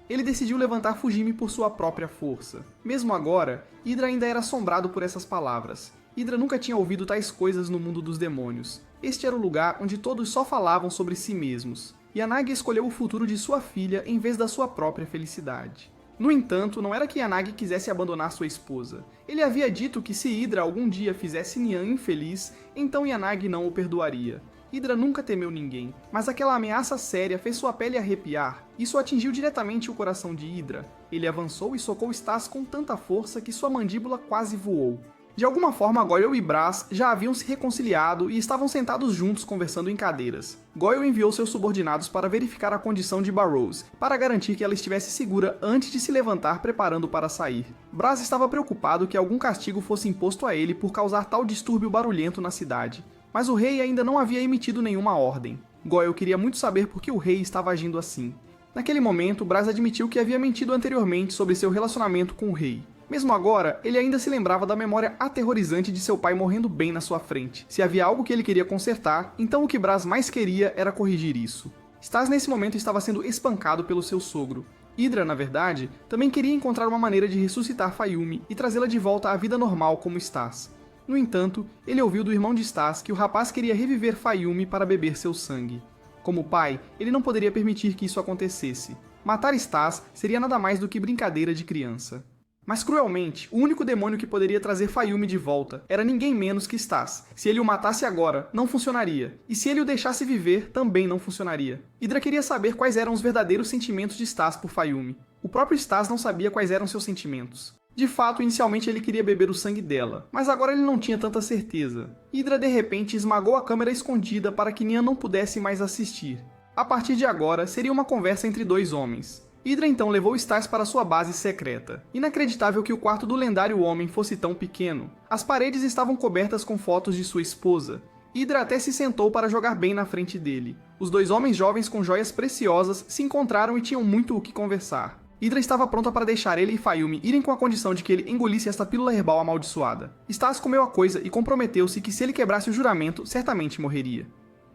Ele decidiu levantar Fujimi por sua própria força. Mesmo agora, Hydra ainda era assombrado por essas palavras. Hydra nunca tinha ouvido tais coisas no mundo dos demônios. Este era o lugar onde todos só falavam sobre si mesmos. Yanagi escolheu o futuro de sua filha em vez da sua própria felicidade. No entanto, não era que Yanagi quisesse abandonar sua esposa. Ele havia dito que se Hydra algum dia fizesse Nyan infeliz, então Yanagi não o perdoaria. Hydra nunca temeu ninguém, mas aquela ameaça séria fez sua pele arrepiar. Isso atingiu diretamente o coração de Hydra. Ele avançou e socou Stas com tanta força que sua mandíbula quase voou. De alguma forma, Goyle e Brass já haviam se reconciliado e estavam sentados juntos conversando em cadeiras. Goyle enviou seus subordinados para verificar a condição de Barrows, para garantir que ela estivesse segura antes de se levantar preparando para sair. Brass estava preocupado que algum castigo fosse imposto a ele por causar tal distúrbio barulhento na cidade, mas o rei ainda não havia emitido nenhuma ordem. Goyle queria muito saber por que o rei estava agindo assim. Naquele momento, Brass admitiu que havia mentido anteriormente sobre seu relacionamento com o rei. Mesmo agora, ele ainda se lembrava da memória aterrorizante de seu pai morrendo bem na sua frente. Se havia algo que ele queria consertar, então o que Brass mais queria era corrigir isso. Stas nesse momento estava sendo espancado pelo seu sogro. Hydra, na verdade, também queria encontrar uma maneira de ressuscitar Fayumi e trazê-la de volta à vida normal como Stas. No entanto, ele ouviu do irmão de Stas que o rapaz queria reviver Fayumi para beber seu sangue. Como pai, ele não poderia permitir que isso acontecesse. Matar Stas seria nada mais do que brincadeira de criança. Mas cruelmente, o único demônio que poderia trazer Fayumi de volta era ninguém menos que Stas. Se ele o matasse agora, não funcionaria. E se ele o deixasse viver, também não funcionaria. Hydra queria saber quais eram os verdadeiros sentimentos de Stas por Fayumi. O próprio Stas não sabia quais eram seus sentimentos. De fato, inicialmente ele queria beber o sangue dela, mas agora ele não tinha tanta certeza. Hydra de repente esmagou a câmera escondida para que Nyan não pudesse mais assistir. A partir de agora, seria uma conversa entre dois homens. Hydra então levou Stas para sua base secreta. Inacreditável que o quarto do lendário homem fosse tão pequeno. As paredes estavam cobertas com fotos de sua esposa. Hydra até se sentou para jogar bem na frente dele. Os dois homens jovens com joias preciosas se encontraram e tinham muito o que conversar. Hydra estava pronta para deixar ele e Fayumi irem com a condição de que ele engolisse esta pílula herbal amaldiçoada. Stas comeu a coisa e comprometeu-se que se ele quebrasse o juramento, certamente morreria.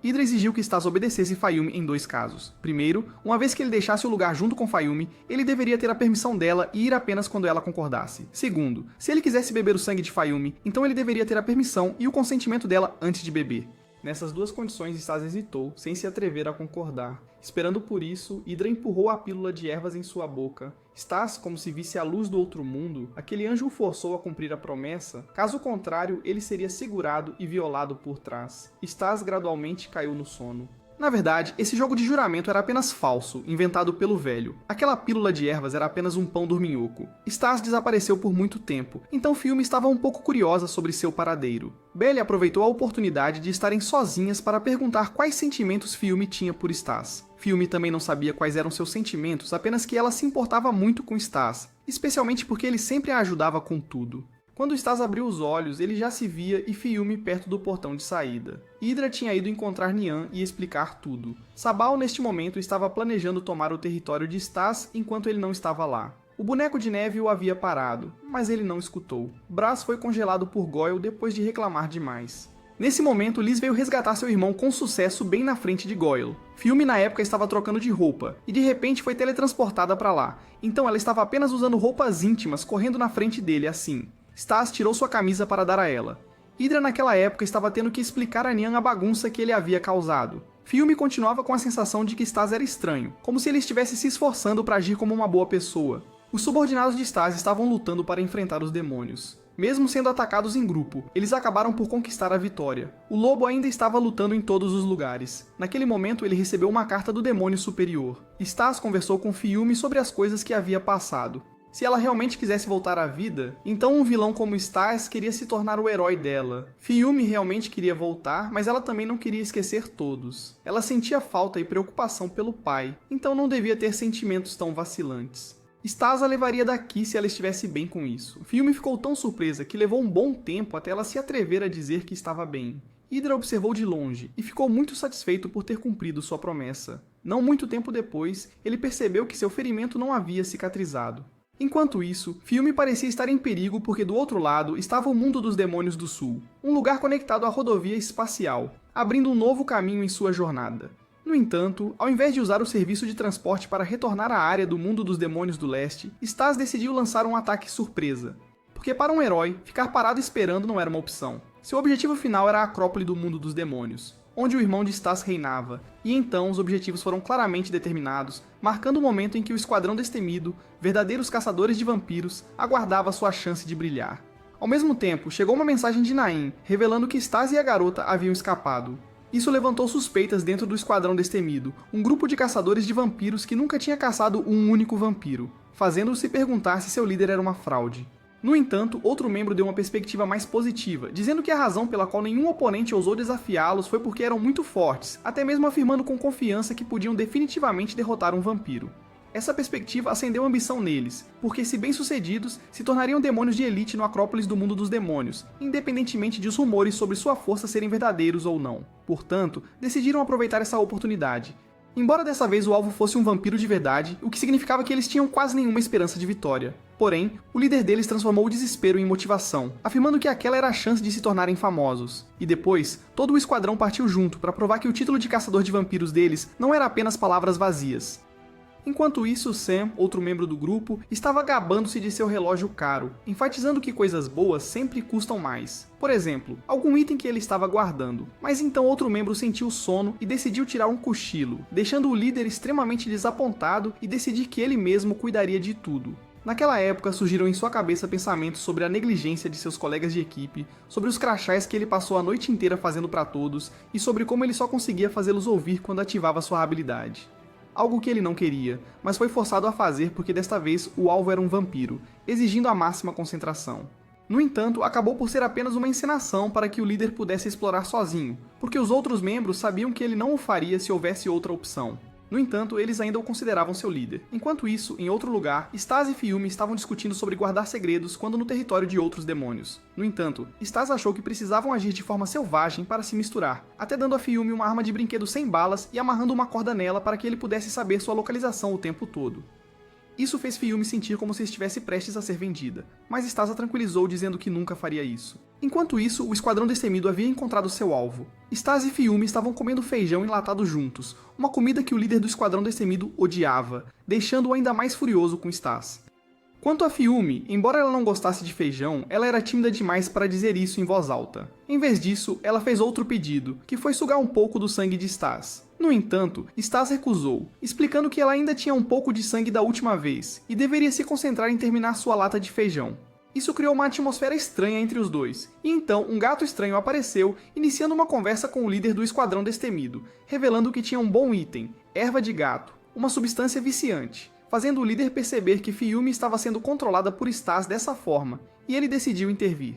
Hydra exigiu que Stas obedecesse Fayumi em dois casos. Primeiro, uma vez que ele deixasse o lugar junto com Fayumi, ele deveria ter a permissão dela e ir apenas quando ela concordasse. Segundo, se ele quisesse beber o sangue de Fayumi, então ele deveria ter a permissão e o consentimento dela antes de beber. Nessas duas condições, Stas hesitou, sem se atrever a concordar. Esperando por isso, Hydra empurrou a pílula de ervas em sua boca. Stas, como se visse a luz do outro mundo, aquele anjo o forçou a cumprir a promessa. Caso contrário, ele seria segurado e violado por trás. Stas gradualmente caiu no sono. Na verdade, esse jogo de juramento era apenas falso, inventado pelo velho. Aquela pílula de ervas era apenas um pão dorminhoco. Stas desapareceu por muito tempo, então Fayumi estava um pouco curiosa sobre seu paradeiro. Belly aproveitou a oportunidade de estarem sozinhas para perguntar quais sentimentos Fayumi tinha por Stas. Fayumi também não sabia quais eram seus sentimentos, apenas que ela se importava muito com Stas, especialmente porque ele sempre a ajudava com tudo. Quando Stas abriu os olhos, ele já se via e Fayumi perto do portão de saída. Hydra tinha ido encontrar Nyan e explicar tudo. Sabal, neste momento, estava planejando tomar o território de Stas enquanto ele não estava lá. O boneco de neve o havia parado, mas ele não escutou. Brass foi congelado por Goyle depois de reclamar demais. Nesse momento, Liz veio resgatar seu irmão com sucesso bem na frente de Goyle. Fiume na época estava trocando de roupa, e de repente foi teletransportada para lá, então ela estava apenas usando roupas íntimas correndo na frente dele assim. Stas tirou sua camisa para dar a ela. Hydra naquela época estava tendo que explicar a Nyan a bagunça que ele havia causado. Fiume continuava com a sensação de que Stas era estranho, como se ele estivesse se esforçando para agir como uma boa pessoa. Os subordinados de Stas estavam lutando para enfrentar os demônios. Mesmo sendo atacados em grupo, eles acabaram por conquistar a vitória. O lobo ainda estava lutando em todos os lugares. Naquele momento, ele recebeu uma carta do demônio superior. Stas conversou com Fiume sobre as coisas que havia passado. Se ela realmente quisesse voltar à vida, então um vilão como Stas queria se tornar o herói dela. Fiume realmente queria voltar, mas ela também não queria esquecer todos. Ela sentia falta e preocupação pelo pai, então não devia ter sentimentos tão vacilantes. Stas a levaria daqui se ela estivesse bem com isso. Fiume ficou tão surpresa que levou um bom tempo até ela se atrever a dizer que estava bem. Hydra observou de longe e ficou muito satisfeito por ter cumprido sua promessa. Não muito tempo depois, ele percebeu que seu ferimento não havia cicatrizado. Enquanto isso, Fiume parecia estar em perigo porque do outro lado estava o mundo dos demônios do sul, um lugar conectado à rodovia espacial, abrindo um novo caminho em sua jornada. No entanto, ao invés de usar o serviço de transporte para retornar à área do mundo dos demônios do leste, Stas decidiu lançar um ataque surpresa. Porque para um herói, ficar parado esperando não era uma opção. Seu objetivo final era a Acrópole do mundo dos demônios, onde o irmão de Stas reinava, e então os objetivos foram claramente determinados, marcando o momento em que o Esquadrão Destemido, verdadeiros caçadores de vampiros, aguardava sua chance de brilhar. Ao mesmo tempo, chegou uma mensagem de Naim, revelando que Stas e a garota haviam escapado. Isso levantou suspeitas dentro do Esquadrão Destemido, um grupo de caçadores de vampiros que nunca tinha caçado um único vampiro, fazendo-os se perguntar se seu líder era uma fraude. No entanto, outro membro deu uma perspectiva mais positiva, dizendo que a razão pela qual nenhum oponente ousou desafiá-los foi porque eram muito fortes, até mesmo afirmando com confiança que podiam definitivamente derrotar um vampiro. Essa perspectiva acendeu ambição neles, porque se bem-sucedidos, se tornariam demônios de elite no Acrópolis do mundo dos demônios, independentemente dos rumores sobre sua força serem verdadeiros ou não. Portanto, decidiram aproveitar essa oportunidade. Embora dessa vez o alvo fosse um vampiro de verdade, o que significava que eles tinham quase nenhuma esperança de vitória. Porém, o líder deles transformou o desespero em motivação, afirmando que aquela era a chance de se tornarem famosos. E depois, todo o esquadrão partiu junto para provar que o título de caçador de vampiros deles não era apenas palavras vazias. Enquanto isso, Sam, outro membro do grupo, estava gabando-se de seu relógio caro, enfatizando que coisas boas sempre custam mais. Por exemplo, algum item que ele estava guardando. Mas então outro membro sentiu sono e decidiu tirar um cochilo, deixando o líder extremamente desapontado e decidir que ele mesmo cuidaria de tudo. Naquela época surgiram em sua cabeça pensamentos sobre a negligência de seus colegas de equipe, sobre os crachás que ele passou a noite inteira fazendo para todos e sobre como ele só conseguia fazê-los ouvir quando ativava sua habilidade. Algo que ele não queria, mas foi forçado a fazer porque desta vez o alvo era um vampiro, exigindo a máxima concentração. No entanto, acabou por ser apenas uma encenação para que o líder pudesse explorar sozinho, porque os outros membros sabiam que ele não o faria se houvesse outra opção. No entanto, eles ainda o consideravam seu líder. Enquanto isso, em outro lugar, Stas e Fiume estavam discutindo sobre guardar segredos quando no território de outros demônios. No entanto, Stas achou que precisavam agir de forma selvagem para se misturar, até dando a Fiume uma arma de brinquedo sem balas e amarrando uma corda nela para que ele pudesse saber sua localização o tempo todo. Isso fez Fiume sentir como se estivesse prestes a ser vendida, mas Stas a tranquilizou dizendo que nunca faria isso. Enquanto isso, o Esquadrão Destemido havia encontrado seu alvo. Stas e Fiume estavam comendo feijão enlatado juntos, uma comida que o líder do Esquadrão Destemido odiava, deixando-o ainda mais furioso com Stas. Quanto a Fiume, embora ela não gostasse de feijão, ela era tímida demais para dizer isso em voz alta. Em vez disso, ela fez outro pedido, que foi sugar um pouco do sangue de Stas. No entanto, Stas recusou, explicando que ela ainda tinha um pouco de sangue da última vez, e deveria se concentrar em terminar sua lata de feijão. Isso criou uma atmosfera estranha entre os dois, e então um gato estranho apareceu, iniciando uma conversa com o líder do Esquadrão Destemido, revelando que tinha um bom item, erva de gato, uma substância viciante, fazendo o líder perceber que Fiume estava sendo controlada por Stas dessa forma, e ele decidiu intervir.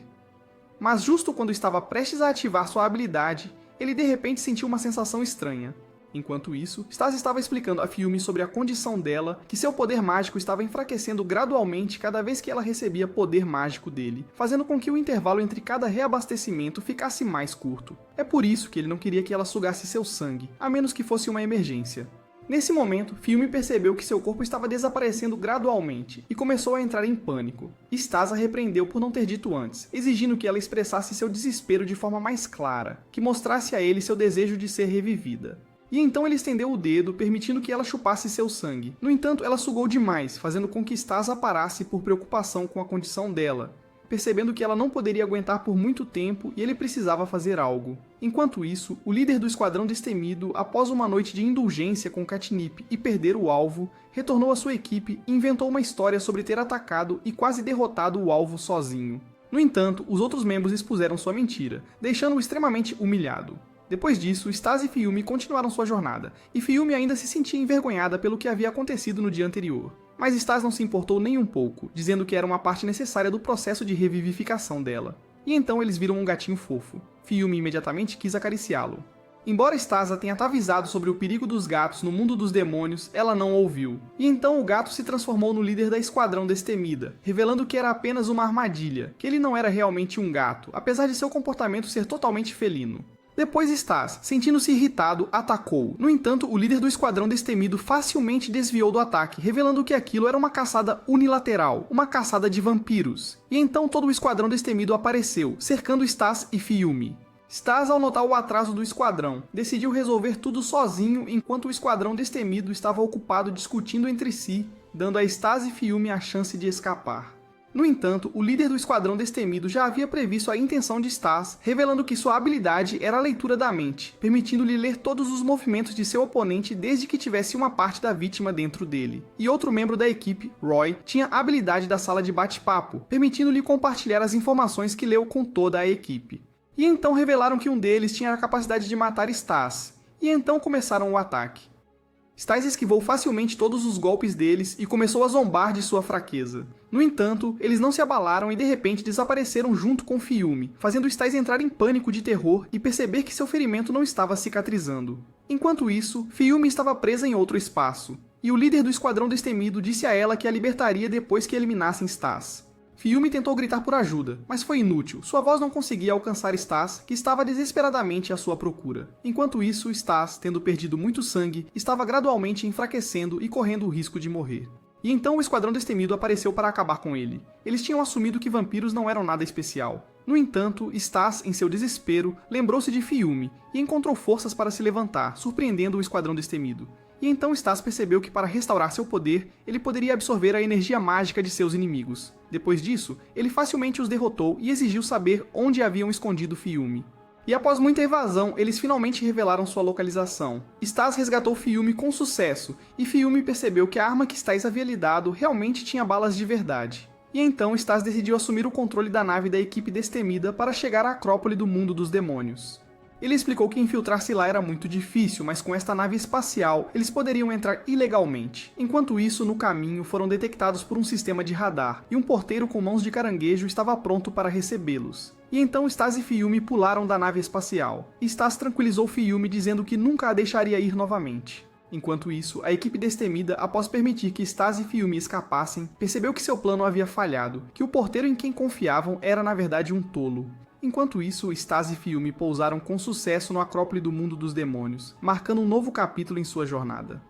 Mas justo quando estava prestes a ativar sua habilidade, ele de repente sentiu uma sensação estranha. Enquanto isso, Stas estava explicando a Fiume sobre a condição dela, que seu poder mágico estava enfraquecendo gradualmente cada vez que ela recebia poder mágico dele, fazendo com que o intervalo entre cada reabastecimento ficasse mais curto. É por isso que ele não queria que ela sugasse seu sangue, a menos que fosse uma emergência. Nesse momento, Fiume percebeu que seu corpo estava desaparecendo gradualmente e começou a entrar em pânico. Stas a repreendeu por não ter dito antes, exigindo que ela expressasse seu desespero de forma mais clara, que mostrasse a ele seu desejo de ser revivida. E então ele estendeu o dedo, permitindo que ela chupasse seu sangue. No entanto, ela sugou demais, fazendo com que Stas a parasse por preocupação com a condição dela, percebendo que ela não poderia aguentar por muito tempo e ele precisava fazer algo. Enquanto isso, o líder do Esquadrão Destemido, após uma noite de indulgência com Katnipp e perder o alvo, retornou à sua equipe e inventou uma história sobre ter atacado e quase derrotado o alvo sozinho. No entanto, os outros membros expuseram sua mentira, deixando-o extremamente humilhado. Depois disso, Stas e Fiume continuaram sua jornada, e Fiume ainda se sentia envergonhada pelo que havia acontecido no dia anterior. Mas Stas não se importou nem um pouco, dizendo que era uma parte necessária do processo de revivificação dela. E então eles viram um gatinho fofo. Fiume imediatamente quis acariciá-lo. Embora Stas a tenha avisado sobre o perigo dos gatos no mundo dos demônios, ela não ouviu. E então o gato se transformou no líder da Esquadrão Destemida, revelando que era apenas uma armadilha, que ele não era realmente um gato, apesar de seu comportamento ser totalmente felino. Depois Stas, sentindo-se irritado, atacou. No entanto, o líder do Esquadrão Destemido facilmente desviou do ataque, revelando que aquilo era uma caçada unilateral, uma caçada de vampiros. E então todo o Esquadrão Destemido apareceu, cercando Stas e Fiume. Stas, ao notar o atraso do esquadrão, decidiu resolver tudo sozinho enquanto o Esquadrão Destemido estava ocupado discutindo entre si, dando a Stas e Fiume a chance de escapar. No entanto, o líder do Esquadrão Destemido já havia previsto a intenção de Stas, revelando que sua habilidade era a leitura da mente, permitindo-lhe ler todos os movimentos de seu oponente desde que tivesse uma parte da vítima dentro dele. E outro membro da equipe, Roy, tinha a habilidade da sala de bate-papo, permitindo-lhe compartilhar as informações que leu com toda a equipe. E então revelaram que um deles tinha a capacidade de matar Stas, e então começaram o ataque. Stas esquivou facilmente todos os golpes deles e começou a zombar de sua fraqueza. No entanto, eles não se abalaram e de repente desapareceram junto com Fiume, fazendo Stas entrar em pânico de terror e perceber que seu ferimento não estava cicatrizando. Enquanto isso, Fiume estava presa em outro espaço, e o líder do Esquadrão Destemido disse a ela que a libertaria depois que eliminassem Stas. Fiume tentou gritar por ajuda, mas foi inútil, sua voz não conseguia alcançar Stas, que estava desesperadamente à sua procura. Enquanto isso, Stas, tendo perdido muito sangue, estava gradualmente enfraquecendo e correndo o risco de morrer. E então o Esquadrão Destemido apareceu para acabar com ele. Eles tinham assumido que vampiros não eram nada especial. No entanto, Stas, em seu desespero, lembrou-se de Fiume e encontrou forças para se levantar, surpreendendo o Esquadrão Destemido. E então Stas percebeu que para restaurar seu poder, ele poderia absorver a energia mágica de seus inimigos. Depois disso, ele facilmente os derrotou e exigiu saber onde haviam escondido Fiume. E após muita evasão, eles finalmente revelaram sua localização. Stas resgatou Fiume com sucesso, e Fiume percebeu que a arma que Stas havia lhe dado realmente tinha balas de verdade. E então Stas decidiu assumir o controle da nave da equipe Destemida para chegar à Acrópole do Mundo dos Demônios. Ele explicou que infiltrar-se lá era muito difícil, mas com esta nave espacial, eles poderiam entrar ilegalmente. Enquanto isso, no caminho, foram detectados por um sistema de radar, e um porteiro com mãos de caranguejo estava pronto para recebê-los. E então Stas e Fiume pularam da nave espacial. Stas tranquilizou Fiume dizendo que nunca a deixaria ir novamente. Enquanto isso, a equipe Destemida, após permitir que Stas e Fiume escapassem, percebeu que seu plano havia falhado, que o porteiro em quem confiavam era na verdade um tolo. Enquanto isso, Stas e Fiume pousaram com sucesso no Acrópole do Mundo dos Demônios, marcando um novo capítulo em sua jornada.